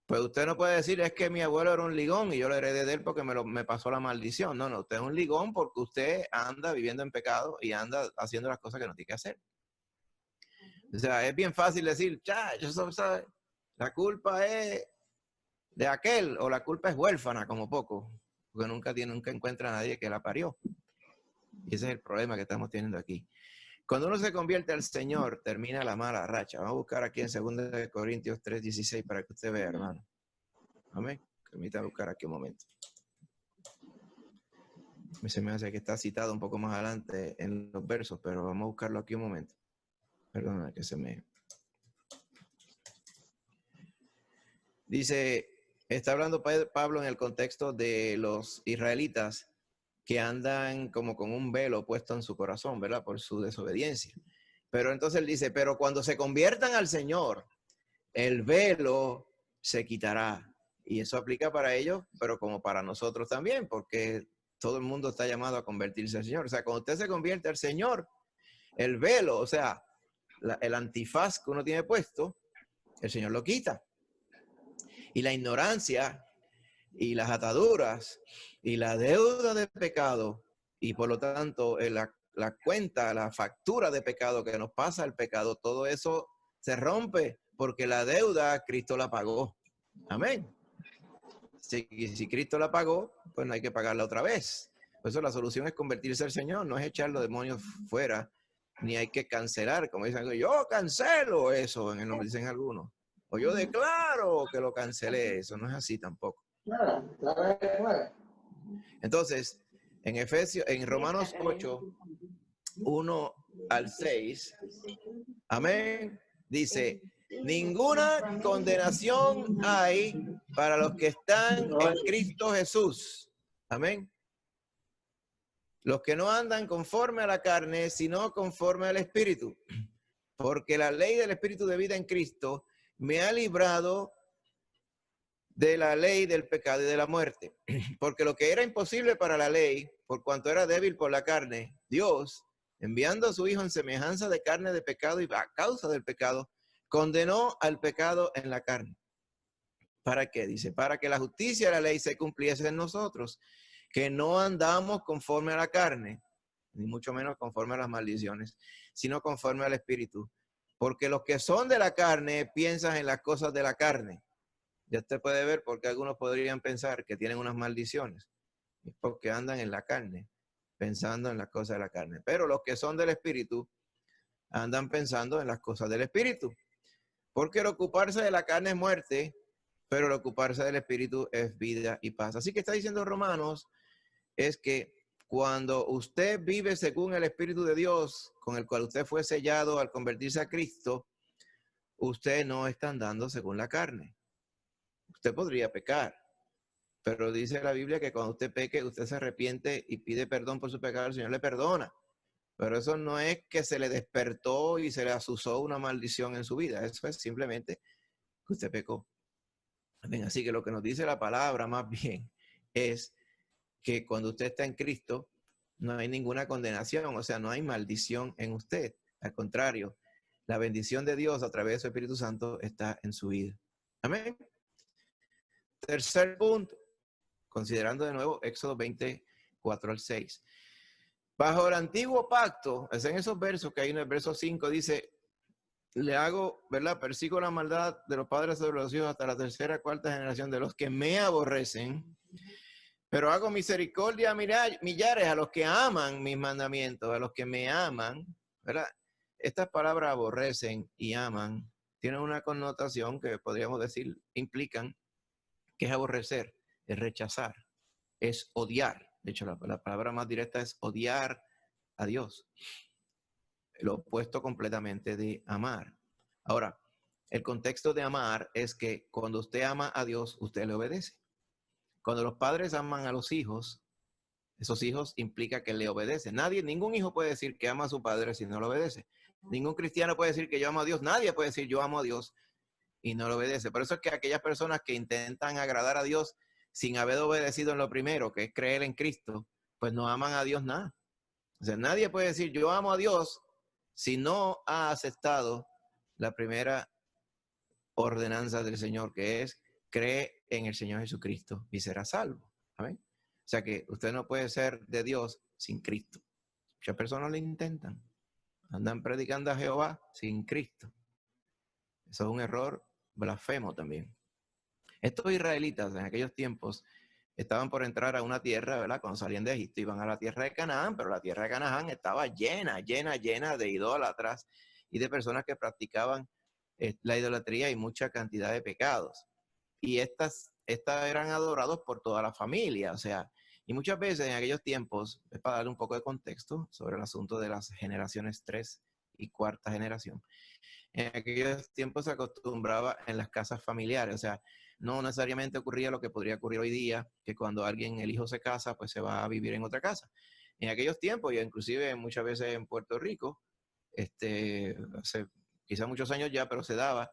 S1: Pues usted no puede decir, es que mi abuelo era un ligón y yo lo heredé de él porque me pasó la maldición. No, usted es un ligón porque usted anda viviendo en pecado y anda haciendo las cosas que no tiene que hacer. O sea, es bien fácil decir, ¿sabe? La culpa es de aquel o la culpa es huérfana, como poco, porque nunca encuentra a nadie que la parió. Y ese es el problema que estamos teniendo aquí. Cuando uno se convierte al Señor, termina la mala racha. Vamos a buscar aquí en 2 Corintios 3:16 para que usted vea, hermano. Amén. Permítame buscar aquí un momento. Se me hace que está citado un poco más adelante en los versos, pero vamos a buscarlo aquí un momento. Perdona que se me... Dice, está hablando Pablo en el contexto de los israelitas que andan como con un velo puesto en su corazón, ¿verdad? Por su desobediencia. Pero entonces él dice, pero cuando se conviertan al Señor, el velo se quitará. Y eso aplica para ellos, pero como para nosotros también, porque todo el mundo está llamado a convertirse al Señor. O sea, cuando usted se convierte al Señor, el velo, o sea, el antifaz que uno tiene puesto, el Señor lo quita. Y la ignorancia y las ataduras y la deuda de pecado y por lo tanto la cuenta, la factura de pecado que nos pasa el pecado, todo eso se rompe porque la deuda Cristo la pagó. Amén. Si Cristo la pagó, pues no hay que pagarla otra vez. Por eso la solución es convertirse al Señor, no es echar los demonios fuera, ni hay que cancelar, como dicen, yo cancelo eso, en el nombre dicen algunos, o yo declaro que lo cancelé, eso no es así tampoco. Entonces, en Romanos 8, 1 al 6, amén, dice, ninguna condenación hay para los que están en Cristo Jesús. Amén. Los que no andan conforme a la carne, sino conforme al Espíritu. Porque la ley del Espíritu de vida en Cristo me ha librado de la ley del pecado y de la muerte. Porque lo que era imposible para la ley, por cuanto era débil por la carne, Dios, enviando a su Hijo en semejanza de carne de pecado y a causa del pecado, condenó al pecado en la carne. ¿Para qué? Dice, para que la justicia de la ley se cumpliese en nosotros, que no andamos conforme a la carne, ni mucho menos conforme a las maldiciones, sino conforme al Espíritu. Porque los que son de la carne piensan en las cosas de la carne. Ya usted puede ver por qué algunos podrían pensar que tienen unas maldiciones. Es porque andan en la carne, pensando en las cosas de la carne. Pero los que son del Espíritu andan pensando en las cosas del Espíritu. Porque el ocuparse de la carne es muerte, pero el ocuparse del Espíritu es vida y paz. Así que está diciendo Romanos, es que cuando usted vive según el Espíritu de Dios, con el cual usted fue sellado al convertirse a Cristo, usted no está andando según la carne. Usted podría pecar, pero dice la Biblia que cuando usted peque, usted se arrepiente y pide perdón por su pecado, el Señor le perdona. Pero eso no es que se le despertó y se le asusó una maldición en su vida. Eso es simplemente que usted pecó. Bien, así que lo que nos dice la palabra más bien es que cuando usted está en Cristo, no hay ninguna condenación, o sea, no hay maldición en usted. Al contrario, la bendición de Dios a través de su Espíritu Santo está en su vida. Amén. Tercer punto, considerando de nuevo Éxodo 24 al 6. Bajo el antiguo pacto, es en esos versos que hay en el verso 5, dice, le hago, ¿verdad? Persigo la maldad de los padres sobre los hijos hasta la tercera, cuarta generación de los que me aborrecen, pero hago misericordia a millares a los que aman mis mandamientos, a los que me aman, ¿verdad? Estas palabras aborrecen y aman tienen una connotación que podríamos decir implican que es aborrecer, es rechazar, es odiar. De hecho, la palabra más directa es odiar a Dios. Lo opuesto completamente de amar. Ahora, el contexto de amar es que cuando usted ama a Dios, usted le obedece. Cuando los padres aman a los hijos, esos hijos implica que le obedecen. Ningún hijo puede decir que ama a su padre si no lo obedece. Ningún cristiano puede decir que yo amo a Dios. Nadie puede decir yo amo a Dios y no lo obedece. Por eso es que aquellas personas que intentan agradar a Dios sin haber obedecido en lo primero, que es creer en Cristo, pues no aman a Dios nada. O sea, nadie puede decir yo amo a Dios si no ha aceptado la primera ordenanza del Señor, que es cree en el Señor Jesucristo y será salvo. ¿Amén? O sea que usted no puede ser de Dios sin Cristo. Muchas personas lo intentan. Andan predicando a Jehová sin Cristo. Eso es un error blasfemo también. Estos israelitas en aquellos tiempos estaban por entrar a una tierra, ¿verdad? Cuando salían de Egipto iban a la tierra de Canaán, pero la tierra de Canaán estaba llena de idólatras y de personas que practicaban la idolatría y mucha cantidad de pecados. Y estas eran adorados por toda la familia, o sea, Y muchas veces en aquellos tiempos, es para dar un poco de contexto sobre el asunto de las generaciones 3 y 4 generación. En aquellos tiempos se acostumbraba en las casas familiares, o sea, no necesariamente ocurría lo que podría ocurrir hoy día, que cuando alguien, el hijo se casa, pues se va a vivir en otra casa. En aquellos tiempos, y inclusive muchas veces en Puerto Rico, hace quizás muchos años ya, pero se daba,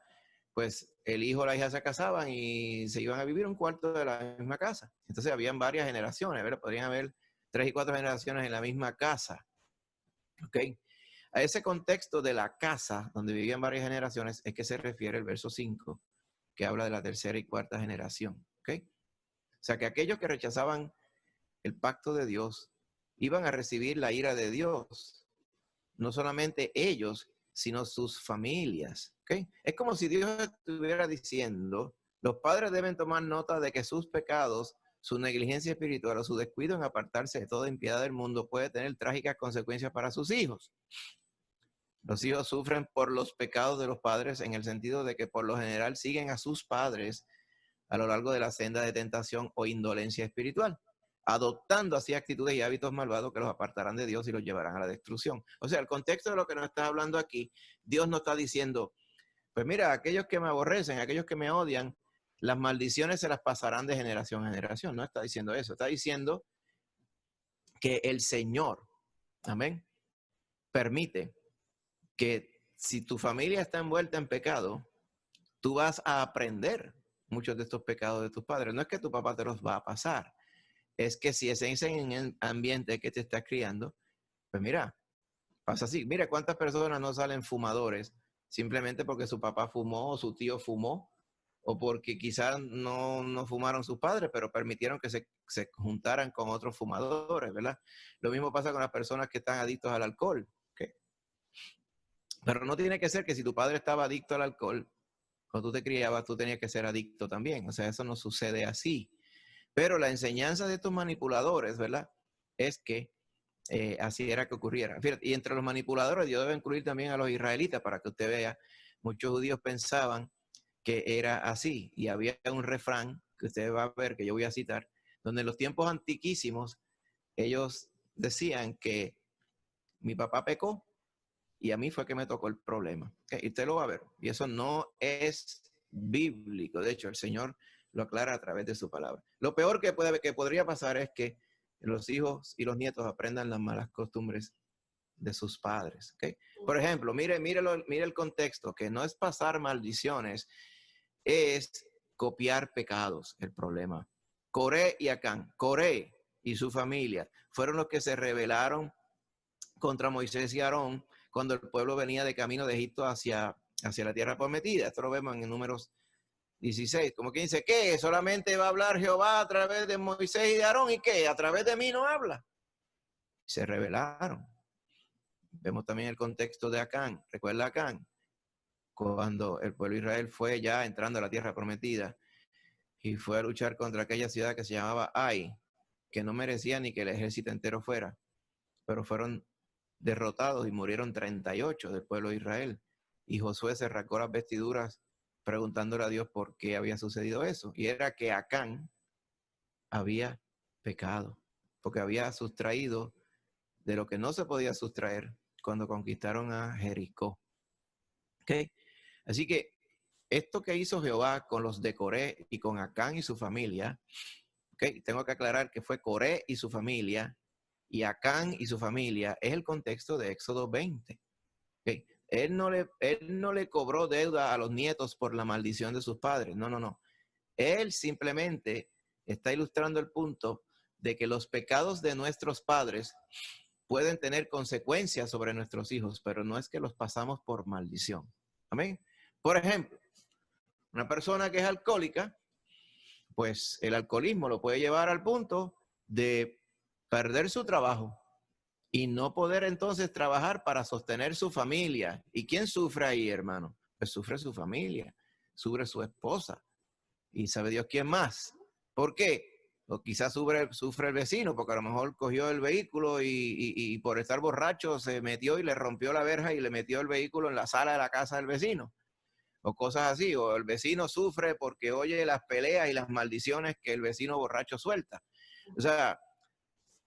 S1: pues el hijo o la hija se casaban y se iban a vivir un cuarto de la misma casa. Entonces habían varias generaciones, ¿verdad? Podrían haber 3 y 4 generaciones en la misma casa, ¿ok? A ese contexto de la casa, donde vivían varias generaciones, es que se refiere el verso 5, que habla de la 3 y 4 generación, ¿ok? O sea, que aquellos que rechazaban el pacto de Dios iban a recibir la ira de Dios. No solamente ellos, sino sus familias, ¿ok? Es como si Dios estuviera diciendo, los padres deben tomar nota de que sus pecados, su negligencia espiritual o su descuido en apartarse de toda impiedad del mundo puede tener trágicas consecuencias para sus hijos. Los hijos sufren por los pecados de los padres en el sentido de que por lo general siguen a sus padres a lo largo de la senda de tentación o indolencia espiritual, adoptando así actitudes y hábitos malvados que los apartarán de Dios y los llevarán a la destrucción. O sea, el contexto de lo que nos está hablando aquí, Dios no está diciendo, pues mira, aquellos que me aborrecen, aquellos que me odian, las maldiciones se las pasarán de generación en generación. No está diciendo eso, está diciendo que el Señor, amén, permite que si tu familia está envuelta en pecado, tú vas a aprender muchos de estos pecados de tus padres. No es que tu papá te los va a pasar, es que si es en el ambiente que te está criando, pues mira, pasa así. Mira cuántas personas no salen fumadores simplemente porque su papá fumó o su tío fumó, o porque quizás no fumaron sus padres, pero permitieron que se juntaran con otros fumadores, ¿verdad? Lo mismo pasa con las personas que están adictos al alcohol. ¿Okay? Pero no tiene que ser que si tu padre estaba adicto al alcohol, cuando tú te criabas, tú tenías que ser adicto también. O sea, eso no sucede así. Pero la enseñanza de estos manipuladores, ¿verdad? Es que así era que ocurriera. Fíjate, y entre los manipuladores, yo debo incluir también a los israelitas para que usted vea, muchos judíos pensaban que era así. Y había un refrán que usted va a ver, que yo voy a citar, donde en los tiempos antiquísimos, ellos decían que mi papá pecó y a mí fue que me tocó el problema. ¿Okay? Y usted lo va a ver. Y eso no es bíblico. De hecho, el Señor lo aclara a través de su palabra. Lo peor que podría pasar es que los hijos y los nietos aprendan las malas costumbres de sus padres. ¿Okay? Por ejemplo, mire el contexto, que no es pasar maldiciones, es copiar pecados el problema. Coré y Acán, Coré y su familia fueron los que se rebelaron contra Moisés y Aarón cuando el pueblo venía de camino de Egipto hacia la tierra prometida. Esto lo vemos en Números 16. Como que dice, ¿qué? ¿Solamente va a hablar Jehová a través de Moisés y de Aarón? ¿Y qué? ¿A través de mí no habla? Se rebelaron. Vemos también el contexto de Acán. ¿Recuerda Acán? Cuando el pueblo de Israel fue ya entrando a la tierra prometida y fue a luchar contra aquella ciudad que se llamaba Ai, que no merecía ni que el ejército entero fuera, pero fueron derrotados y murieron 38 del pueblo de Israel. Y Josué se rasgó las vestiduras preguntándole a Dios por qué había sucedido eso. Y era que Acán había pecado, porque había sustraído de lo que no se podía sustraer cuando conquistaron a Jericó. ¿Okay? Así que esto que hizo Jehová con los de Coré y con Acán y su familia, ¿okay? Tengo que aclarar que fue Coré y su familia, y Acán y su familia, es el contexto de Éxodo 20. ¿Okay? Él no le cobró deuda a los nietos por la maldición de sus padres. No. Él simplemente está ilustrando el punto de que los pecados de nuestros padres pueden tener consecuencias sobre nuestros hijos, pero no es que los pasamos por maldición. Amén. Por ejemplo, una persona que es alcohólica, pues el alcoholismo lo puede llevar al punto de perder su trabajo y no poder entonces trabajar para sostener su familia. ¿Y quién sufre ahí, hermano? Pues sufre su familia, sufre su esposa y sabe Dios quién más. ¿Por qué? O quizás sufre el vecino, porque a lo mejor cogió el vehículo y por estar borracho se metió y le rompió la verja y le metió el vehículo en la sala de la casa del vecino. O cosas así, o el vecino sufre porque oye las peleas y las maldiciones que el vecino borracho suelta. O sea,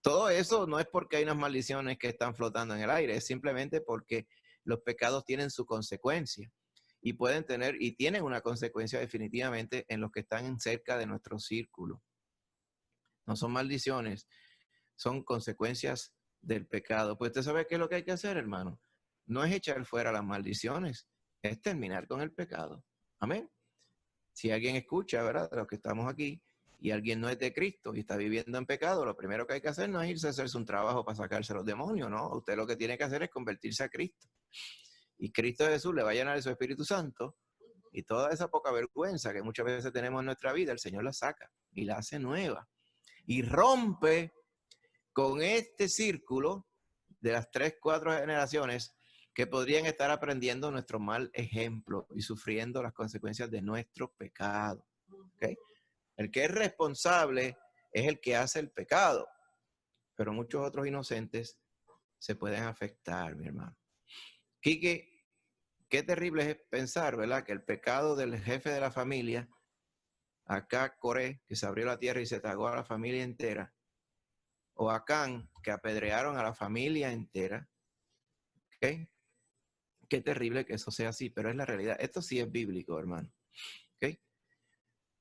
S1: Todo eso no es porque hay unas maldiciones que están flotando en el aire, es simplemente porque los pecados tienen su consecuencia y pueden tener y tienen una consecuencia definitivamente en los que están cerca de nuestro círculo. No son maldiciones, son consecuencias del pecado. Pues usted sabe qué es lo que hay que hacer, hermano. No es echar fuera las maldiciones, es terminar con el pecado. Amén. Si alguien escucha, ¿verdad?, de los que estamos aquí, y alguien no es de Cristo y está viviendo en pecado, lo primero que hay que hacer no es irse a hacerse un trabajo para sacarse los demonios, ¿no? Usted lo que tiene que hacer es convertirse a Cristo. Y Cristo Jesús le va a llenar de su Espíritu Santo y toda esa poca vergüenza que muchas veces tenemos en nuestra vida, el Señor la saca y la hace nueva. Y rompe con este círculo de las 3, 4 generaciones que podrían estar aprendiendo nuestro mal ejemplo y sufriendo las consecuencias de nuestro pecado. ¿Okay? El que es responsable es el que hace el pecado, pero muchos otros inocentes se pueden afectar, mi hermano. Quique, qué terrible es pensar, ¿verdad?, que el pecado del jefe de la familia, acá Coré, que se abrió la tierra y se tragó a la familia entera, o Acán, que apedrearon a la familia entera, ¿ok? Qué terrible que eso sea así, pero es la realidad. Esto sí es bíblico, hermano. ¿Ok?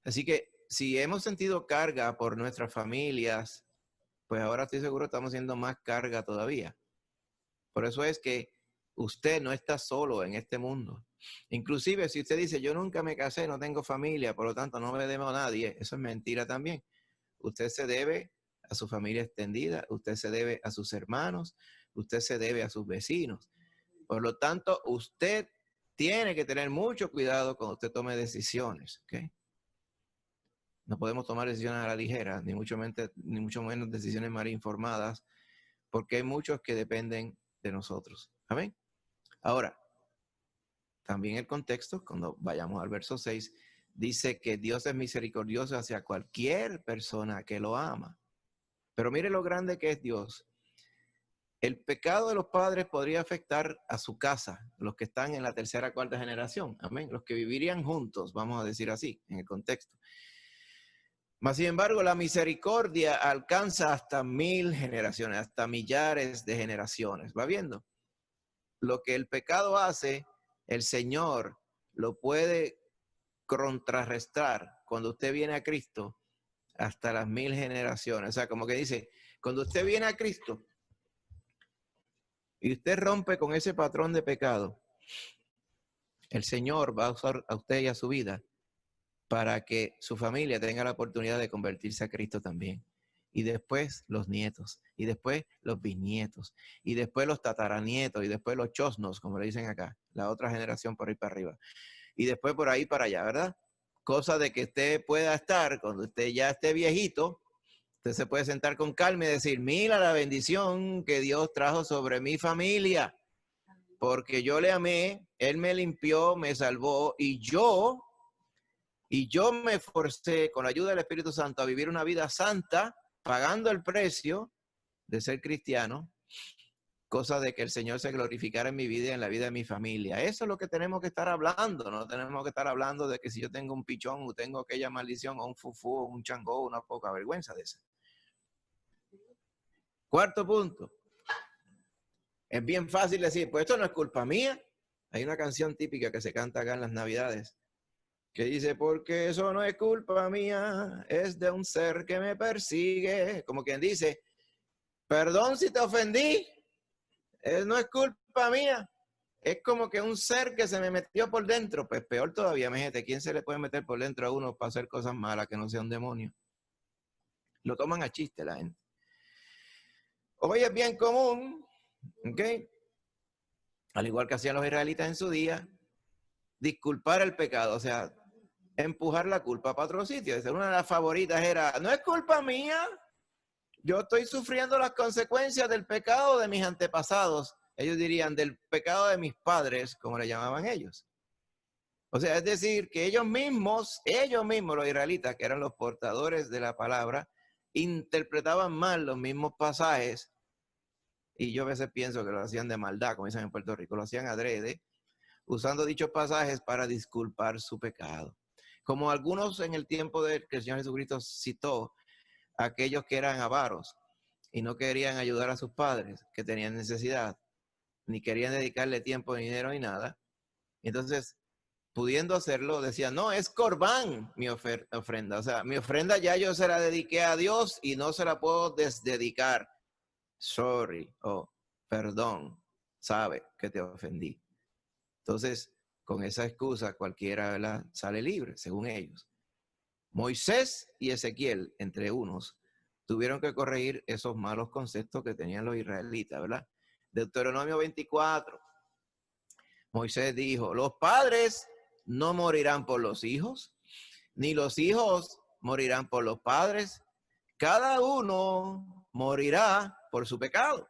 S1: Así que si hemos sentido carga por nuestras familias, pues ahora estoy seguro estamos siendo más carga todavía. Por eso es que usted no está solo en este mundo. Inclusive si usted dice, yo nunca me casé, no tengo familia, por lo tanto no me debo a nadie, eso es mentira también. Usted se debe a su familia extendida, usted se debe a sus hermanos, usted se debe a sus vecinos. Por lo tanto, usted tiene que tener mucho cuidado cuando usted tome decisiones, ¿ok? No podemos tomar decisiones a la ligera, ni mucho menos decisiones mal informadas, porque hay muchos que dependen de nosotros. ¿Amén? Ahora, también el contexto, cuando vayamos al verso 6, dice que Dios es misericordioso hacia cualquier persona que lo ama. Pero mire lo grande que es Dios. El pecado de los padres podría afectar a su casa, los que están en la tercera, cuarta generación, amén, los que vivirían juntos, vamos a decir así, en el contexto. Mas, sin embargo, la misericordia alcanza hasta 1000 generaciones, hasta millares de generaciones. ¿Va viendo? Lo que el pecado hace, el Señor lo puede contrarrestar cuando usted viene a Cristo hasta las 1000 generaciones. O sea, como que dice, cuando usted viene a Cristo, y usted rompe con ese patrón de pecado, el Señor va a usar a usted y a su vida para que su familia tenga la oportunidad de convertirse a Cristo también. Y después los nietos, y después los bisnietos, y después los tataranietos, y después los chosnos, como le dicen acá, la otra generación por ahí para arriba. Y después por ahí para allá, ¿verdad? Cosa de que usted pueda estar, cuando usted ya esté viejito, usted se puede sentar con calma y decir, mira la bendición que Dios trajo sobre mi familia, porque yo le amé, Él me limpió, me salvó, y yo me esforcé con la ayuda del Espíritu Santo a vivir una vida santa, pagando el precio de ser cristiano, cosa de que el Señor se glorificara en mi vida y en la vida de mi familia. Eso es lo que tenemos que estar hablando. No tenemos que estar hablando de que si yo tengo un pichón o tengo aquella maldición o un fufú o un changó, una poca vergüenza de eso. Cuarto punto. Es bien fácil decir, pues esto no es culpa mía. Hay una canción típica que se canta acá en las Navidades que dice, porque eso no es culpa mía, es de un ser que me persigue. Como quien dice, perdón si te ofendí, no es culpa mía. Es como que un ser que se me metió por dentro. Pues peor todavía, gente, ¿quién se le puede meter por dentro a uno para hacer cosas malas que no sea un demonio? Lo toman a chiste la gente. Hoy es bien común, ¿ok?, al igual que hacían los israelitas en su día, disculpar el pecado, o sea, empujar la culpa para otro sitio. Una de las favoritas era, no es culpa mía, yo estoy sufriendo las consecuencias del pecado de mis antepasados. Ellos dirían, del pecado de mis padres, como le llamaban ellos. O sea, es decir, que ellos mismos, los israelitas, que eran los portadores de la palabra, interpretaban mal los mismos pasajes. Y yo a veces pienso que lo hacían de maldad, como dicen en Puerto Rico, lo hacían adrede, usando dichos pasajes para disculpar su pecado. Como algunos en el tiempo que el Señor Jesucristo citó, aquellos que eran avaros, y no querían ayudar a sus padres que tenían necesidad, ni querían dedicarle tiempo, ni dinero, ni nada. Entonces, pudiendo hacerlo, decían, no, es corbán mi ofrenda. O sea, mi ofrenda ya yo se la dediqué a Dios y no se la puedo desdedicar. Sorry, perdón, sabe que te ofendí. Entonces, con esa excusa, cualquiera, ¿verdad?, sale libre, según ellos. Moisés y Ezequiel, entre unos, tuvieron que corregir esos malos conceptos que tenían los israelitas, ¿verdad? Deuteronomio 24. Moisés dijo, los padres no morirán por los hijos, ni los hijos morirán por los padres. Cada uno morirá por su pecado.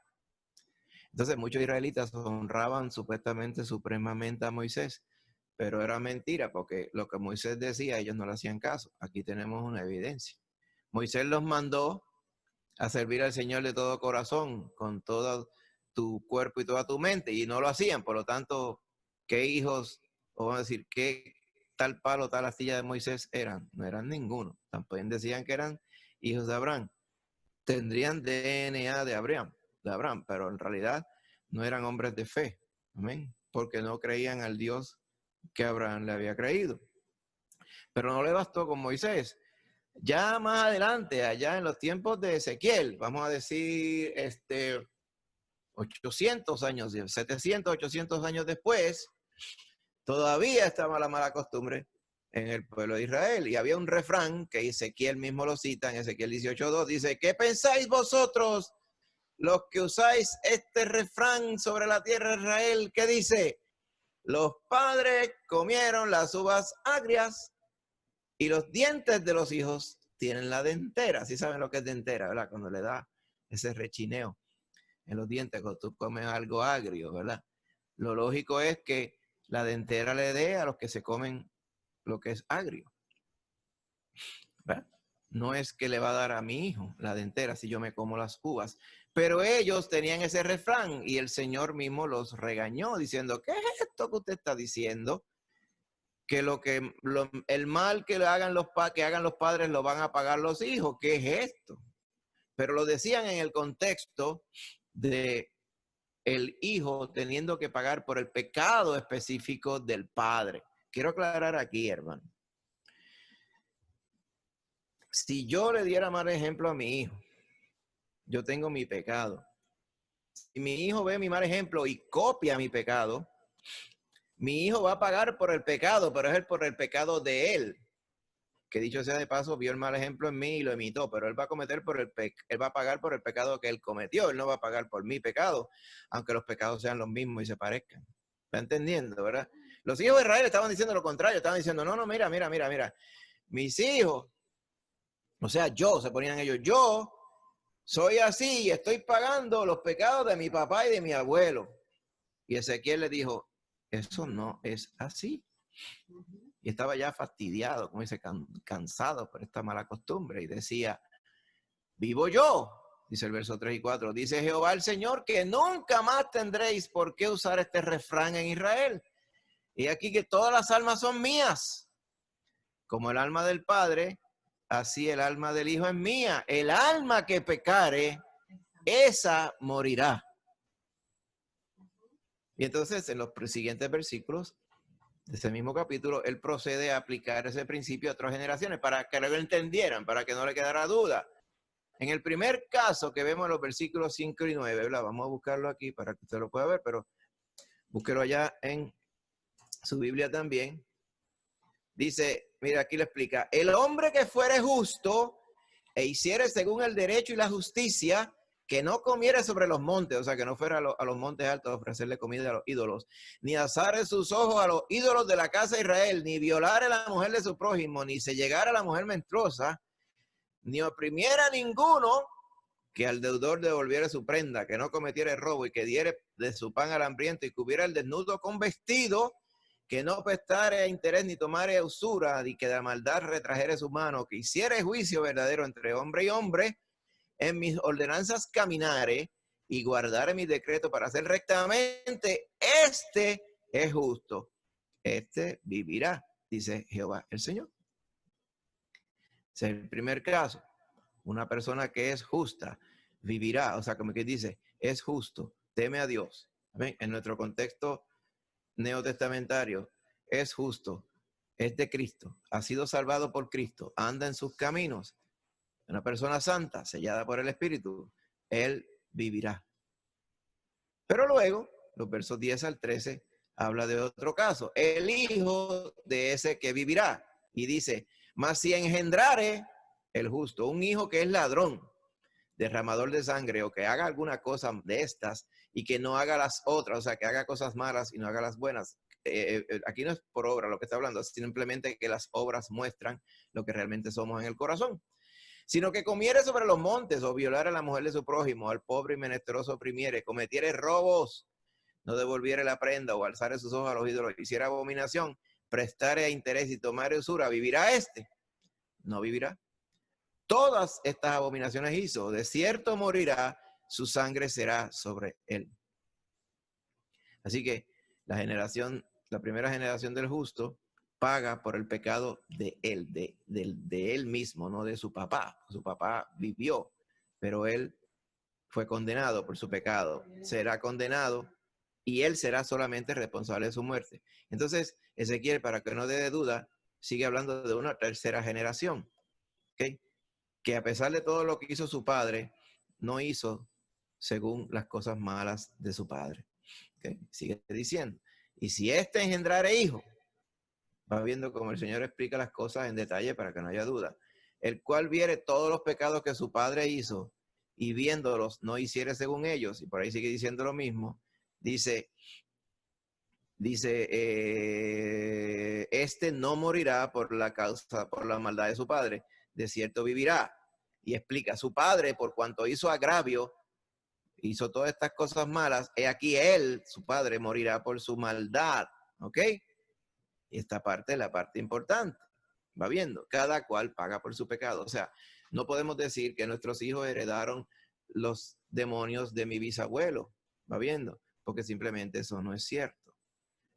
S1: Entonces muchos israelitas honraban supuestamente supremamente a Moisés, pero era mentira porque lo que Moisés decía ellos no le hacían caso. Aquí tenemos una evidencia. Moisés los mandó a servir al Señor de todo corazón, con todo tu cuerpo y toda tu mente, y no lo hacían. Por lo tanto, ¿qué hijos, o vamos a decir, qué tal palo, tal astilla de Moisés eran? No eran ninguno. También decían que eran hijos de Abraham. Tendrían DNA de Abraham, pero en realidad no eran hombres de fe. Amén. Porque no creían al Dios que Abraham le había creído. Pero no le bastó con Moisés. Ya más adelante, allá en los tiempos de Ezequiel, vamos a decir 800 años, 700, 800 años después, todavía estaba la mala costumbre en el pueblo de Israel. Y había un refrán que Ezequiel mismo lo cita en Ezequiel 18:2, dice, ¿qué pensáis vosotros los que usáis este refrán sobre la tierra de Israel? ¿Qué dice? Los padres comieron las uvas agrias y los dientes de los hijos tienen la dentera. ¿Sí saben lo que es dentera, verdad? Cuando le da ese rechineo en los dientes, cuando tú comes algo agrio, ¿verdad? Lo lógico es que la dentera le dé a los que se comen lo que es agrio, ¿verdad? No es que le va a dar a mi hijo la dentera si yo me como las uvas, pero ellos tenían ese refrán y el Señor mismo los regañó diciendo, ¿qué es esto que usted está diciendo? Que el mal que hagan los padres lo van a pagar los hijos. ¿Qué es esto? Pero lo decían en el contexto de el hijo teniendo que pagar por el pecado específico del padre. Quiero aclarar aquí, hermano. Si yo le diera mal ejemplo a mi hijo, yo tengo mi pecado. Si mi hijo ve mi mal ejemplo y copia mi pecado, mi hijo va a pagar por el pecado, pero es por el pecado de él. Que dicho sea de paso, vio el mal ejemplo en mí y lo imitó, pero él va a él va a pagar por el pecado que él cometió, él no va a pagar por mi pecado, aunque los pecados sean los mismos y se parezcan. ¿Está entendiendo, verdad? Los hijos de Israel estaban diciendo lo contrario, estaban diciendo, no, mira, mis hijos, o sea, se ponían ellos, yo soy así y estoy pagando los pecados de mi papá y de mi abuelo. Y Ezequiel le dijo, eso no es así. Y estaba ya fastidiado, como dice, cansado por esta mala costumbre. Y decía, vivo yo, dice el verso 3 y 4, dice Jehová el Señor, que nunca más tendréis por qué usar este refrán en Israel. Y aquí que todas las almas son mías. Como el alma del Padre, así el alma del Hijo es mía. El alma que pecare, esa morirá. Y entonces en los siguientes versículos de ese mismo capítulo, él procede a aplicar ese principio a otras generaciones para que lo entendieran, para que no le quedara duda. En el primer caso que vemos en los versículos 5 y 9, ¿verdad? Vamos a buscarlo aquí para que usted lo pueda ver, pero búsquelo allá en su Biblia también. Dice, mira, aquí le explica, el hombre que fuere justo e hiciere según el derecho y la justicia, que no comiere sobre los montes, o sea, que no fuera a los montes altos a ofrecerle comida a los ídolos, ni alzare sus ojos a los ídolos de la casa de Israel, ni violare a la mujer de su prójimo, ni se llegara a la mujer menstruosa, ni oprimiera a ninguno, que al deudor devolviera su prenda, que no cometiera el robo y que diere de su pan al hambriento y cubriera el desnudo con vestido, que no prestare a interés ni tomare usura, y que de la maldad retrajere su mano, que hiciere juicio verdadero entre hombre y hombre, en mis ordenanzas caminare y guardare mis decretos para hacer rectamente, este es justo, este vivirá, dice Jehová el Señor. Ese es el primer caso, una persona que es justa. vivirá. O sea, como que dice, es justo, teme a Dios. ¿Ven? En nuestro contexto neotestamentario, es justo, es de Cristo, ha sido salvado por Cristo, anda en sus caminos, una persona santa, sellada por el Espíritu, él vivirá. Pero luego, los versos 10 al 13, habla de otro caso, el hijo de ese que vivirá. Y dice, mas si engendrare el justo, un hijo que es ladrón, derramador de sangre, o que haga alguna cosa de estas y que no haga las otras, o sea, que haga cosas malas y no haga las buenas. Aquí no es por obra lo que está hablando, simplemente que las obras muestran lo que realmente somos en el corazón. Sino que comiere sobre los montes o violara a la mujer de su prójimo, al pobre y menesteroso oprimiere, cometiere robos, no devolviere la prenda o alzare sus ojos a los ídolos, hiciera abominación, prestare a interés y tomare usura, ¿vivirá este? No vivirá. Todas estas abominaciones hizo, de cierto morirá, su sangre será sobre él. Así que la primera generación del justo paga por el pecado de él, de él mismo, no de su papá. Su papá vivió, pero él fue condenado por su pecado. Será condenado y él será solamente responsable de su muerte. Entonces, Ezequiel, para que no dé duda, sigue hablando de una tercera generación, ¿ok? Que a pesar de todo lo que hizo su padre, no hizo según las cosas malas de su padre. ¿Okay? Sigue diciendo, y si éste engendrare hijo, va viendo como el Señor explica las cosas en detalle para que no haya duda, el cual viere todos los pecados que su padre hizo y viéndolos no hiciere según ellos, y por ahí sigue diciendo lo mismo, dice, este no morirá por la causa, por la maldad de su padre, de cierto vivirá. Y explica, su padre, por cuanto hizo agravio, hizo todas estas cosas malas, he aquí él, su padre, morirá por su maldad. ¿Ok? Y esta parte es la parte importante. Va viendo, cada cual paga por su pecado. O sea, no podemos decir que nuestros hijos heredaron los demonios de mi bisabuelo. Va viendo, porque simplemente eso no es cierto.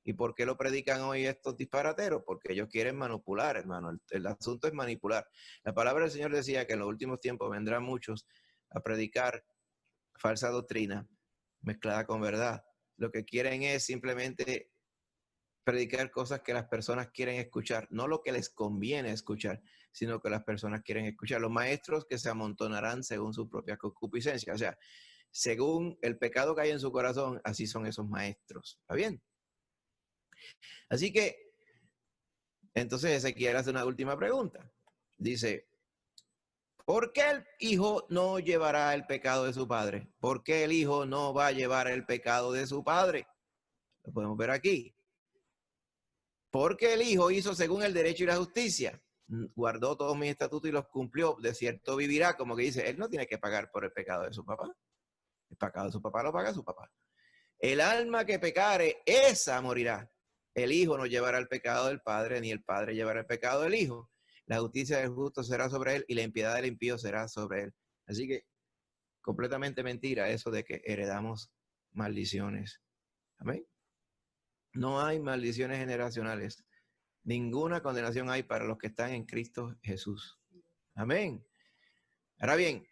S1: ¿Y por qué lo predican hoy estos disparateros? Porque ellos quieren manipular, hermano. El asunto es manipular. La palabra del Señor decía que en los últimos tiempos vendrán muchos a predicar falsa doctrina mezclada con verdad. Lo que quieren es simplemente predicar cosas que las personas quieren escuchar, no lo que les conviene escuchar, sino que las personas quieren escuchar. Los maestros que se amontonarán según su propia concupiscencia. O sea, según el pecado que hay en su corazón, así son esos maestros. ¿Está bien? Así que, entonces Ezequiel hace una última pregunta. Dice, ¿por qué el hijo no llevará el pecado de su padre? ¿Por qué el hijo no va a llevar el pecado de su padre? Lo podemos ver aquí. Porque el hijo hizo según el derecho y la justicia. Guardó todos mis estatutos y los cumplió. De cierto vivirá, como que dice, él no tiene que pagar por el pecado de su papá. El pecado de su papá lo paga su papá. El alma que pecare, esa morirá. El hijo no llevará el pecado del padre, ni el padre llevará el pecado del hijo. La justicia del justo será sobre él y la impiedad del impío será sobre él. Así que completamente mentira eso de que heredamos maldiciones. Amén. No hay maldiciones generacionales. Ninguna condenación hay para los que están en Cristo Jesús. Amén. Ahora bien,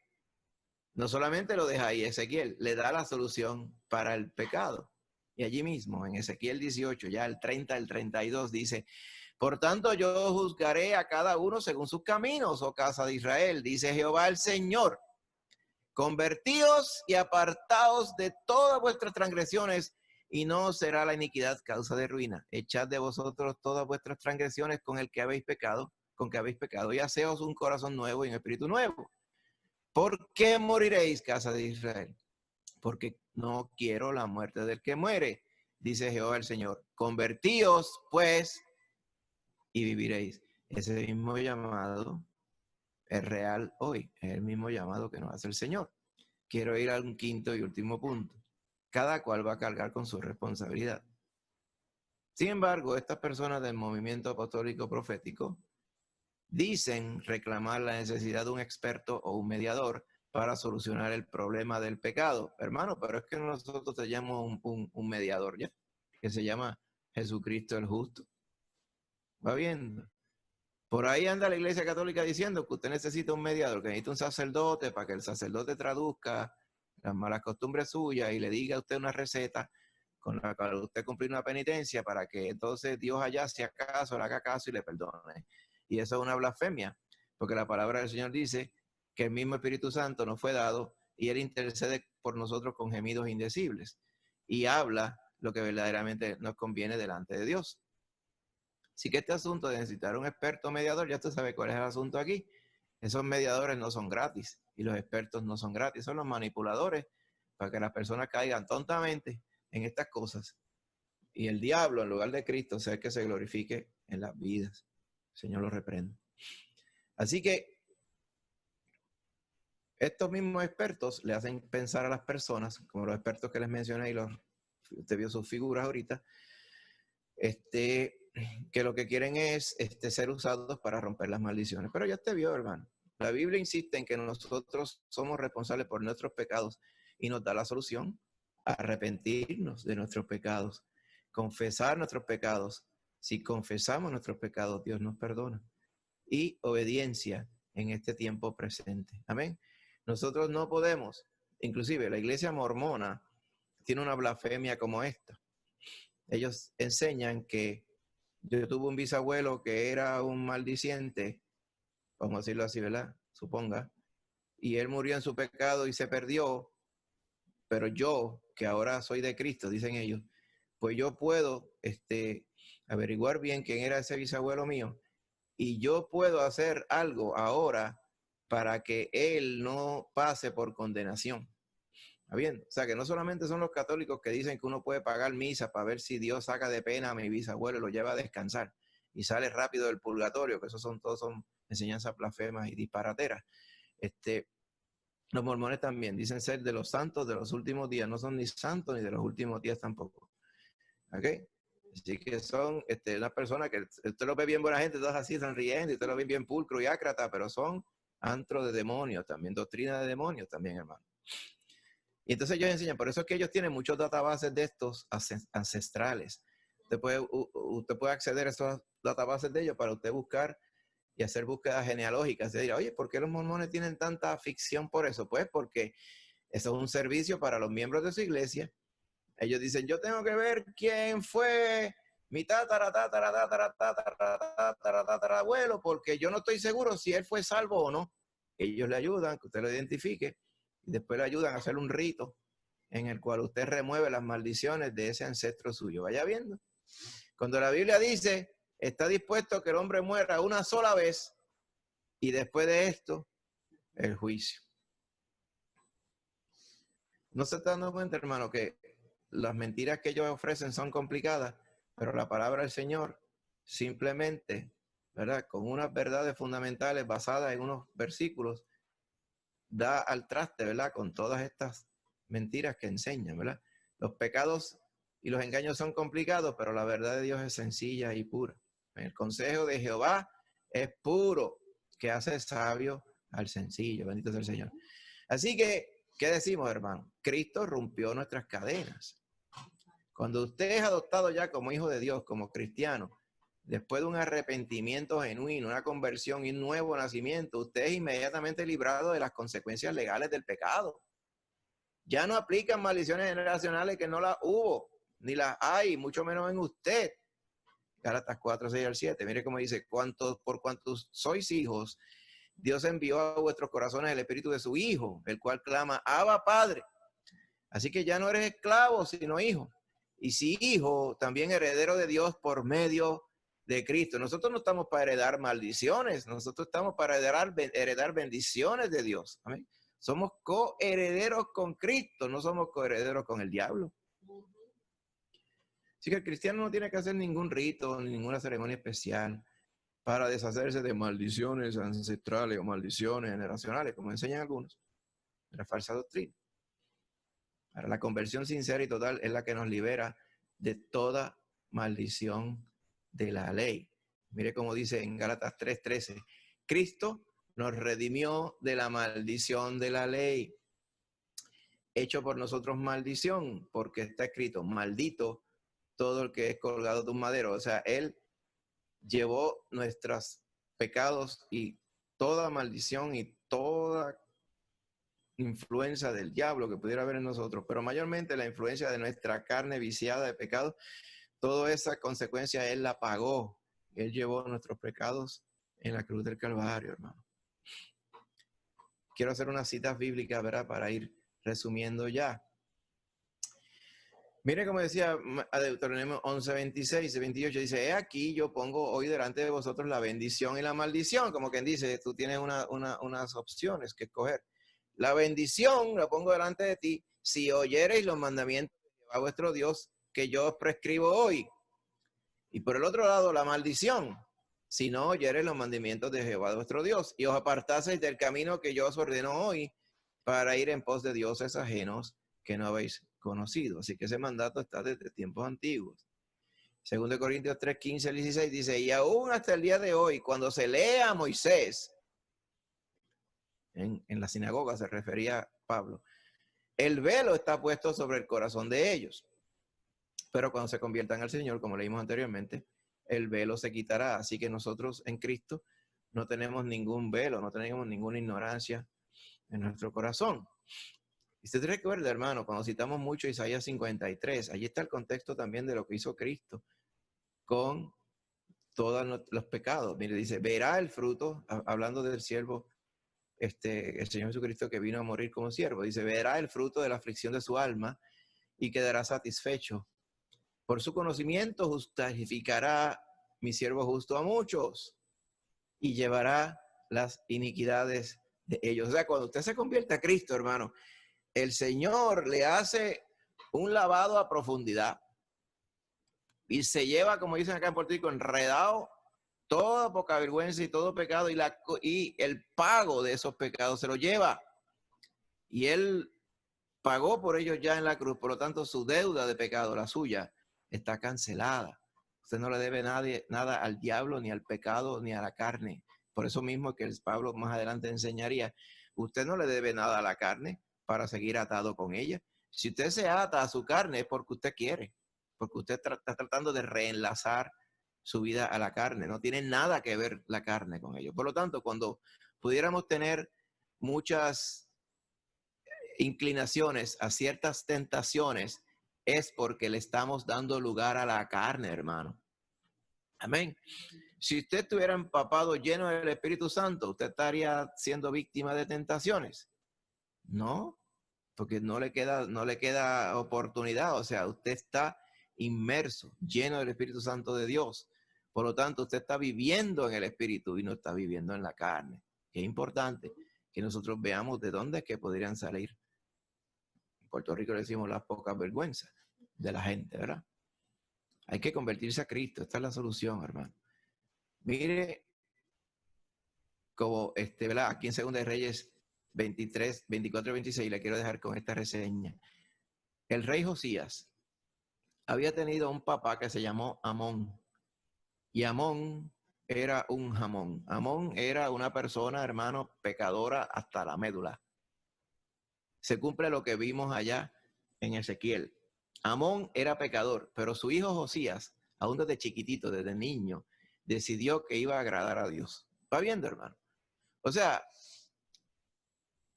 S1: no solamente lo deja ahí Ezequiel, le da la solución para el pecado. Y allí mismo, en Ezequiel 18, ya el 30, el 32, dice, por tanto yo juzgaré a cada uno según sus caminos, oh casa de Israel, dice Jehová el Señor. Convertíos y apartaos de todas vuestras transgresiones y no será la iniquidad causa de ruina. Echad de vosotros todas vuestras transgresiones con el que habéis pecado, y haceos un corazón nuevo y un espíritu nuevo. ¿Por qué moriréis, casa de Israel? Porque no quiero la muerte del que muere, dice Jehová el Señor. Convertíos, pues, y viviréis. Ese mismo llamado es real hoy, es el mismo llamado que nos hace el Señor. Quiero ir a un quinto y último punto. Cada cual va a cargar con su responsabilidad. Sin embargo, estas personas del movimiento apostólico profético dicen reclamar la necesidad de un experto o un mediador para solucionar el problema del pecado. Hermano, pero es que nosotros tenemos un mediador ya, que se llama Jesucristo el justo. ¿Va viendo? Por ahí anda la Iglesia Católica diciendo que usted necesita un mediador, que necesita un sacerdote para que el sacerdote traduzca las malas costumbres suyas y le diga a usted una receta con la cual usted cumplir una penitencia para que entonces Dios allá, si acaso, le haga caso y le perdone. Y eso es una blasfemia, porque la palabra del Señor dice que el mismo Espíritu Santo nos fue dado y Él intercede por nosotros con gemidos indecibles y habla lo que verdaderamente nos conviene delante de Dios. Así que este asunto de necesitar un experto mediador, ya usted sabe cuál es el asunto aquí. Esos mediadores no son gratis y los expertos no son gratis, son los manipuladores para que las personas caigan tontamente en estas cosas. Y el diablo, en lugar de Cristo, sea el que se glorifique en las vidas. El Señor lo reprende. Así que estos mismos expertos le hacen pensar a las personas, como los expertos que les mencioné y usted vio sus figuras ahorita, que lo que quieren es ser usados para romper las maldiciones. Pero ya te vio, hermano. La Biblia insiste en que nosotros somos responsables por nuestros pecados y nos da la solución: arrepentirnos de nuestros pecados, confesar nuestros pecados. Si confesamos nuestros pecados, Dios nos perdona. Y obediencia en este tiempo presente. Amén. Nosotros no podemos, inclusive la iglesia mormona tiene una blasfemia como esta. Ellos enseñan que yo tuve un bisabuelo que era un maldiciente, vamos a decirlo así, ¿verdad? Suponga. Y él murió en su pecado y se perdió, pero yo, que ahora soy de Cristo, dicen ellos, pues yo puedo averiguar bien quién era ese bisabuelo mío y yo puedo hacer algo ahora para que él no pase por condenación. ¿Está bien? O sea, que no solamente son los católicos que dicen que uno puede pagar misa para ver si Dios saca de pena a mi bisabuelo y lo lleva a descansar y sale rápido del purgatorio, que todos son enseñanzas blasfemas y disparateras. Los mormones también dicen ser de los santos de los últimos días, no son ni santos ni de los últimos días tampoco. ¿Ok? Así que son unas personas que usted lo ve bien buena gente, todas así sonriendo, y usted lo ve bien pulcro y ácrata, pero son antro de demonios también, doctrina de demonios también, hermano. Y entonces ellos enseñan, por eso es que ellos tienen muchos databases de estos ancestrales. Usted puede acceder a esos databases de ellos para usted buscar y hacer búsquedas genealógicas. Se dirá, oye, ¿por qué los mormones tienen tanta ficción por eso? Pues porque eso es un servicio para los miembros de su iglesia. Ellos dicen, yo tengo que ver quién fue mi tatarabuelo, porque yo no estoy seguro si él fue salvo o no. Ellos le ayudan, que usted lo identifique, y después le ayudan a hacer un rito en el cual usted remueve las maldiciones de ese ancestro suyo. Vaya viendo. Cuando la Biblia dice, está dispuesto a que el hombre muera una sola vez y después de esto, el juicio. ¿No se está dando cuenta, hermano, que las mentiras que ellos ofrecen son complicadas, pero la palabra del Señor simplemente, ¿verdad?, con unas verdades fundamentales basadas en unos versículos, da al traste, ¿verdad?, con todas estas mentiras que enseñan, ¿verdad? Los pecados y los engaños son complicados, pero la verdad de Dios es sencilla y pura. El consejo de Jehová es puro, que hace sabio al sencillo. Bendito sea el Señor. Así que, ¿qué decimos, hermano? Cristo rompió nuestras cadenas. Cuando usted es adoptado ya como hijo de Dios, como cristiano, después de un arrepentimiento genuino, una conversión y un nuevo nacimiento, usted es inmediatamente librado de las consecuencias legales del pecado. Ya no aplican maldiciones generacionales, que no las hubo, ni las hay, mucho menos en usted. Gálatas 4, 6 al 7. Mire cómo dice, por cuantos sois hijos, Dios envió a vuestros corazones el espíritu de su Hijo, el cual clama, Abba, Padre. Así que ya no eres esclavo, sino hijo. Y si hijo, también heredero de Dios por medio de Cristo. Nosotros no estamos para heredar maldiciones, nosotros estamos para heredar bendiciones de Dios. ¿Amén? Somos coherederos con Cristo, no somos coherederos con el diablo. Así que el cristiano no tiene que hacer ningún rito, ni ninguna ceremonia especial para deshacerse de maldiciones ancestrales o maldiciones generacionales, como enseñan algunos, de la falsa doctrina. Para la conversión sincera y total es la que nos libera de toda maldición de la ley. Mire cómo dice en Gálatas 3:13, Cristo nos redimió de la maldición de la ley, hecho por nosotros maldición, porque está escrito, maldito todo el que es colgado de un madero. O sea, Él llevó nuestros pecados y toda maldición y toda influencia del diablo que pudiera haber en nosotros, pero mayormente la influencia de nuestra carne viciada de pecado, toda esa consecuencia Él la pagó. Él llevó nuestros pecados en la cruz del Calvario, hermano. Quiero hacer unas citas bíblicas, ¿verdad? Para ir resumiendo ya. Mire como decía a Deuteronomio 11, 26 y 28, dice, he aquí yo pongo hoy delante de vosotros la bendición y la maldición, como quien dice, tú tienes unas opciones que escoger. La bendición la pongo delante de ti, si oyereis los mandamientos de Jehová vuestro Dios, que yo os prescribo hoy. Y por el otro lado, la maldición, si no oyereis los mandamientos de Jehová vuestro Dios, y os apartaseis del camino que yo os ordeno hoy, para ir en pos de dioses ajenos que no habéis conocido. Así que ese mandato está desde tiempos antiguos. 2 Corintios 3, 15 al 16 dice, y aún hasta el día de hoy, cuando se lea a Moisés, en la sinagoga se refería Pablo, el velo está puesto sobre el corazón de ellos. Pero cuando se conviertan al Señor, como leímos anteriormente, el velo se quitará. Así que nosotros en Cristo no tenemos ningún velo, no tenemos ninguna ignorancia en nuestro corazón. Y usted recuerda, hermano, cuando citamos mucho Isaías 53, allí está el contexto también de lo que hizo Cristo con todos los pecados. Mire, dice, verá el fruto, hablando del siervo, el Señor Jesucristo que vino a morir como siervo. Dice, verá el fruto de la aflicción de su alma y quedará satisfecho. Por su conocimiento justificará mi siervo justo a muchos y llevará las iniquidades de ellos. O sea, cuando usted se convierte a Cristo, hermano, el Señor le hace un lavado a profundidad y se lleva, como dicen acá en Puerto Rico, enredado toda poca vergüenza y todo pecado y el pago de esos pecados se lo lleva. Y Él pagó por ellos ya en la cruz, por lo tanto su deuda de pecado, la suya, está cancelada. Usted no le debe nada al diablo, ni al pecado, ni a la carne. Por eso mismo que Pablo más adelante enseñaría, usted no le debe nada a la carne para seguir atado con ella. Si usted se ata a su carne es porque usted quiere, porque usted está tratando de reenlazar su vida a la carne. No tiene nada que ver la carne con ello. Por lo tanto, cuando pudiéramos tener muchas inclinaciones a ciertas tentaciones, es porque le estamos dando lugar a la carne, hermano. Amén. Si usted estuviera empapado, lleno del Espíritu Santo, ¿usted estaría siendo víctima de tentaciones? No, porque no le queda oportunidad. O sea, usted está inmerso, lleno del Espíritu Santo de Dios. Por lo tanto, usted está viviendo en el Espíritu y no está viviendo en la carne. Es importante que nosotros veamos de dónde es que podrían salir. En Puerto Rico le decimos las pocas vergüenzas de la gente, ¿verdad? Hay que convertirse a Cristo. Esta es la solución, hermano. Mire, como ¿verdad? Aquí en 2 de Reyes 23, 24 y 26, le quiero dejar con esta reseña. El rey Josías había tenido un papá que se llamó Amón. Y Amón era un jamón. Amón era una persona, hermano, pecadora hasta la médula. Se cumple lo que vimos allá en Ezequiel. Amón era pecador, pero su hijo Josías, aún desde chiquitito, desde niño, decidió que iba a agradar a Dios. ¿Va viendo, hermano? O sea,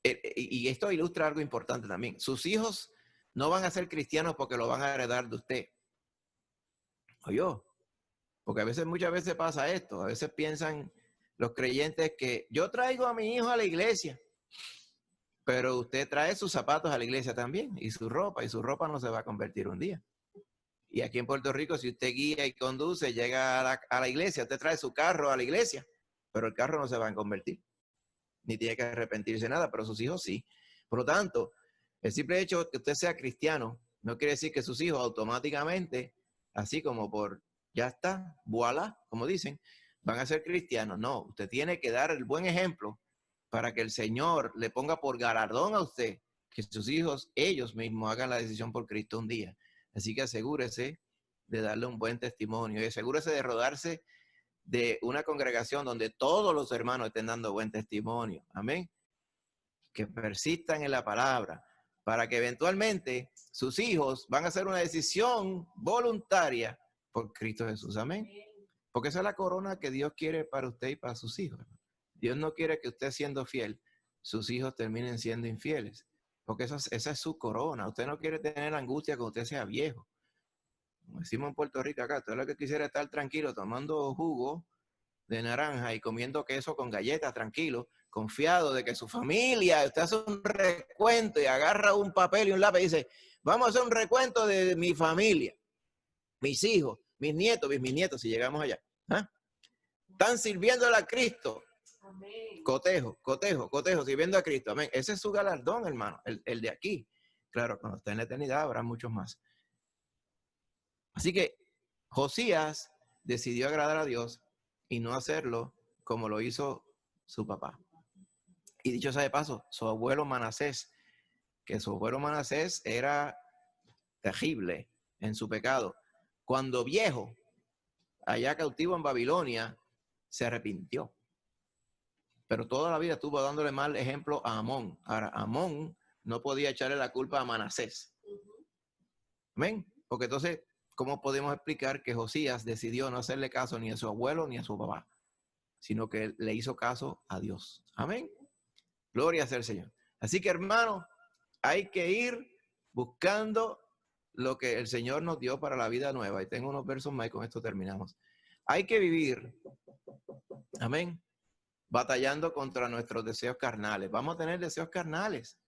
S1: y esto ilustra algo importante también. Sus hijos no van a ser cristianos porque lo van a heredar de usted. ¿Oyó? Porque muchas veces pasa esto. A veces piensan los creyentes que yo traigo a mi hijo a la iglesia, pero usted trae sus zapatos a la iglesia también y su ropa no se va a convertir un día. Y aquí en Puerto Rico, si usted guía y conduce, llega a la iglesia, usted trae su carro a la iglesia, pero el carro no se va a convertir, ni tiene que arrepentirse de nada, pero sus hijos sí. Por lo tanto, el simple hecho de que usted sea cristiano no quiere decir que sus hijos automáticamente, así como por ya está, voilà, como dicen, van a ser cristianos. No, usted tiene que dar el buen ejemplo para que el Señor le ponga por galardón a usted que sus hijos, ellos mismos, hagan la decisión por Cristo un día. Así que asegúrese de darle un buen testimonio y asegúrese de rodarse de una congregación donde todos los hermanos estén dando buen testimonio. Amén. Que persistan en la palabra para que eventualmente sus hijos van a hacer una decisión voluntaria por Cristo Jesús. Amén. Porque esa es la corona que Dios quiere para usted y para sus hijos. Dios no quiere que usted siendo fiel, sus hijos terminen siendo infieles. Porque esa es su corona. Usted no quiere tener angustia cuando usted sea viejo. Como decimos en Puerto Rico acá, usted lo que quisiera es estar tranquilo tomando jugo de naranja y comiendo queso con galletas, tranquilo, confiado de que su familia, usted hace un recuento y agarra un papel y un lápiz y dice, vamos a hacer un recuento de mi familia, mis hijos, mis nietos, bisnietos, si llegamos allá. ¿Ah? Están sirviéndole a Cristo. Amén. Cotejo, cotejo, cotejo, sirviendo a Cristo. Amén. Ese es su galardón, hermano, el de aquí. Claro, cuando esté en la eternidad habrá muchos más. Así que Josías decidió agradar a Dios y no hacerlo como lo hizo su papá. Y dicho sea de paso, su abuelo Manasés, que su abuelo Manasés era terrible en su pecado. Cuando viejo, allá cautivo en Babilonia, se arrepintió. Pero toda la vida estuvo dándole mal ejemplo a Amón. Ahora, Amón no podía echarle la culpa a Manasés. ¿Amén? Porque entonces, ¿cómo podemos explicar que Josías decidió no hacerle caso ni a su abuelo ni a su papá? Sino que le hizo caso a Dios. Amén. Gloria sea al Señor. Así que, hermano, hay que ir buscando lo que el Señor nos dio para la vida nueva. Y tengo unos versos más y con esto terminamos. Hay que vivir, amén, batallando contra nuestros deseos carnales. Vamos a tener deseos carnales,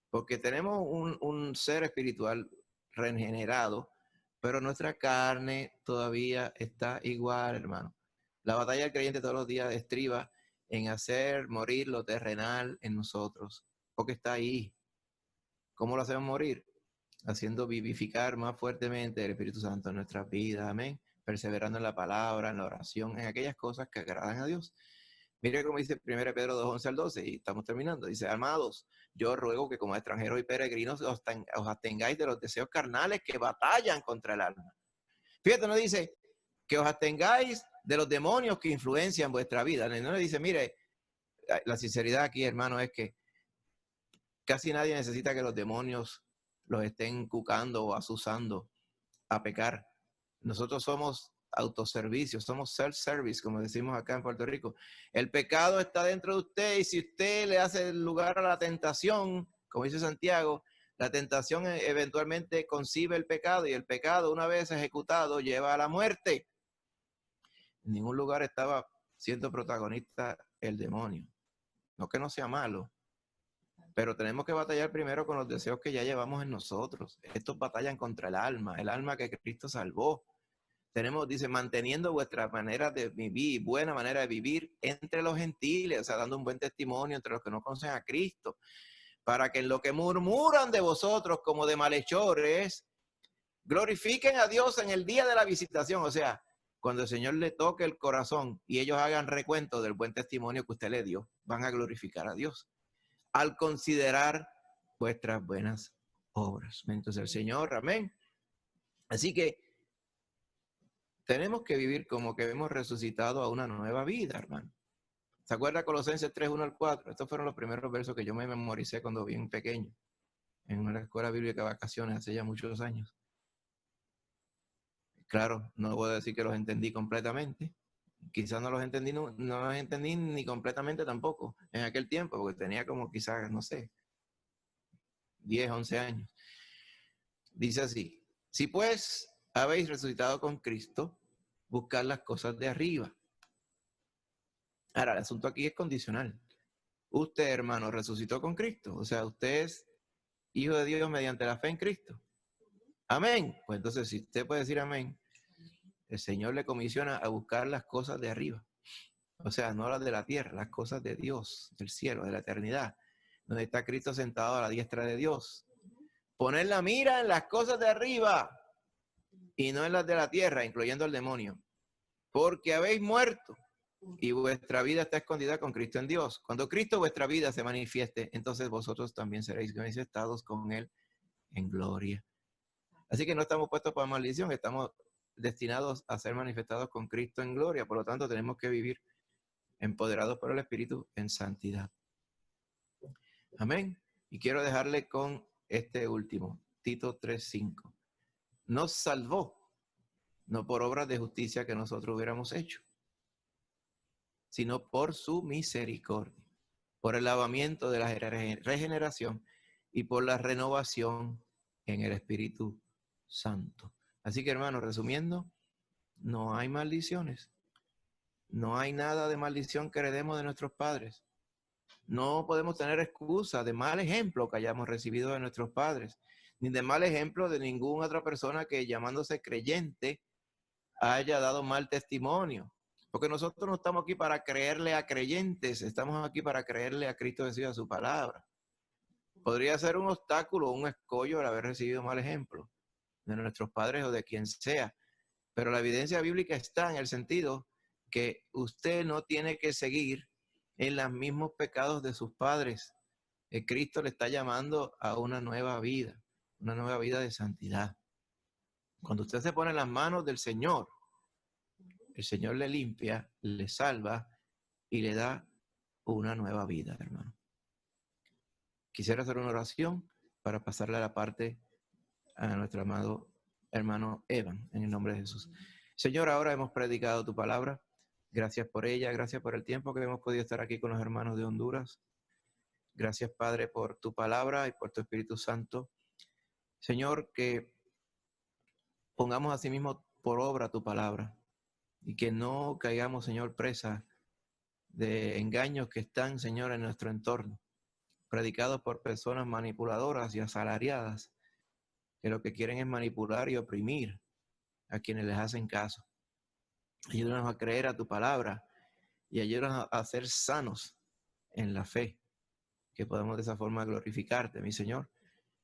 S1: porque tenemos un ser espiritual regenerado, pero nuestra carne todavía está igual, hermano. La batalla del creyente todos los días estriba en hacer morir lo terrenal en nosotros, porque está ahí. ¿Cómo lo hacemos morir? Haciendo vivificar más fuertemente el Espíritu Santo en nuestras vidas, amén. Perseverando en la palabra, en la oración, en aquellas cosas que agradan a Dios. Mire cómo dice 1 Pedro 2, 11 al 12, y estamos terminando. Dice, amados, yo ruego que como extranjeros y peregrinos os abstengáis de los deseos carnales que batallan contra el alma. Fíjate, no dice que os abstengáis de los demonios que influencian vuestra vida. No le dice, mire, la sinceridad aquí, hermano, es que casi nadie necesita que los demonios los estén cucando o asusando a pecar. Nosotros somos autoservicio, somos self-service, como decimos acá en Puerto Rico. El pecado está dentro de usted y si usted le hace lugar a la tentación, como dice Santiago, la tentación eventualmente concibe el pecado y el pecado, una vez ejecutado, lleva a la muerte. En ningún lugar estaba siendo protagonista el demonio. No que no sea malo, pero tenemos que batallar primero con los deseos que ya llevamos en nosotros. Estos batallan contra el alma que Cristo salvó. Tenemos, dice, manteniendo vuestra manera de vivir, buena manera de vivir entre los gentiles, o sea, dando un buen testimonio entre los que no conocen a Cristo, para que en lo que murmuran de vosotros como de malhechores, glorifiquen a Dios en el día de la visitación, o sea, cuando el Señor le toque el corazón y ellos hagan recuento del buen testimonio que usted le dio, van a glorificar a Dios al considerar vuestras buenas obras. Entonces el Señor, amén. Así que tenemos que vivir como que hemos resucitado a una nueva vida, hermano. ¿Se acuerda Colosenses 3, 1 al 4? Estos fueron los primeros versos que yo me memoricé cuando bien pequeño, en una escuela bíblica de vacaciones hace ya muchos años. Claro, no voy a decir que los entendí completamente. Quizás no los entendí, no los entendí ni completamente tampoco en aquel tiempo, porque tenía como quizás, no sé, 10, 11 años. Dice así, si pues habéis resucitado con Cristo, buscad las cosas de arriba. Ahora, el asunto aquí es condicional. Usted, hermano, resucitó con Cristo. O sea, usted es hijo de Dios mediante la fe en Cristo. Amén. Pues entonces, si usted puede decir amén, el Señor le comisiona a buscar las cosas de arriba. O sea, no las de la tierra, las cosas de Dios, del cielo, de la eternidad, donde está Cristo sentado a la diestra de Dios. Poner la mira en las cosas de arriba y no en las de la tierra, incluyendo el demonio. Porque habéis muerto y vuestra vida está escondida con Cristo en Dios. Cuando Cristo vuestra vida se manifieste, entonces vosotros también seréis manifestados con Él en gloria. Así que no estamos puestos para maldición, estamos destinados a ser manifestados con Cristo en gloria. Por lo tanto, tenemos que vivir empoderados por el Espíritu en santidad. Amén. Y quiero dejarle con este último, Tito 3:5. Nos salvó no por obras de justicia que nosotros hubiéramos hecho, sino por su misericordia, por el lavamiento de la regeneración y por la renovación en el Espíritu Santo. Así que, hermanos, resumiendo, no hay maldiciones. No hay nada de maldición que heredemos de nuestros padres. No podemos tener excusa de mal ejemplo que hayamos recibido de nuestros padres, ni de mal ejemplo de ninguna otra persona que llamándose creyente haya dado mal testimonio. Porque nosotros no estamos aquí para creerle a creyentes, estamos aquí para creerle a Cristo Jesús y a su palabra. Podría ser un obstáculo, un escollo el haber recibido mal ejemplo de nuestros padres o de quien sea, pero la evidencia bíblica está en el sentido que usted no tiene que seguir en los mismos pecados de sus padres. Cristo le está llamando a una nueva vida de santidad. Cuando usted se pone en las manos del Señor, el Señor le limpia, le salva y le da una nueva vida, hermano. Quisiera hacer una oración para pasarle a la parte a nuestro amado hermano Evan, en el nombre de Jesús. Señor, ahora hemos predicado tu palabra. Gracias por ella, gracias por el tiempo que hemos podido estar aquí con los hermanos de Honduras. Gracias, Padre, por tu palabra y por tu Espíritu Santo. Señor, que pongamos asimismo por obra tu palabra y que no caigamos, Señor, presa de engaños que están, Señor, en nuestro entorno, predicados por personas manipuladoras y asalariadas, que lo que quieren es manipular y oprimir a quienes les hacen caso. Ayúdanos a creer a tu palabra y ayúdanos a ser sanos en la fe, que podamos de esa forma glorificarte, mi Señor.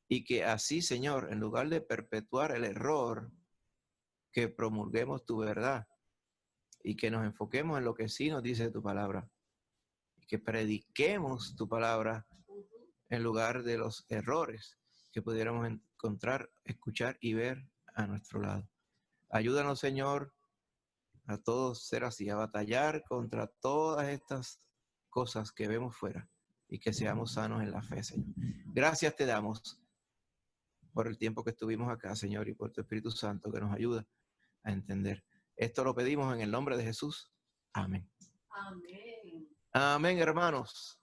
S1: Y que así, Señor, en lugar de perpetuar el error, que promulguemos tu verdad y que nos enfoquemos en lo que sí nos dice tu palabra. Y que prediquemos tu palabra en lugar de los errores que pudiéramos encontrar, escuchar y ver a nuestro lado. Ayúdanos, Señor, a todos ser así, a batallar contra todas estas cosas que vemos fuera y que seamos sanos en la fe, Señor. Gracias te damos por el tiempo que estuvimos acá, Señor, y por tu Espíritu Santo que nos ayuda a entender. Esto lo pedimos en el nombre de Jesús. Amén. Amén. Amén, hermanos.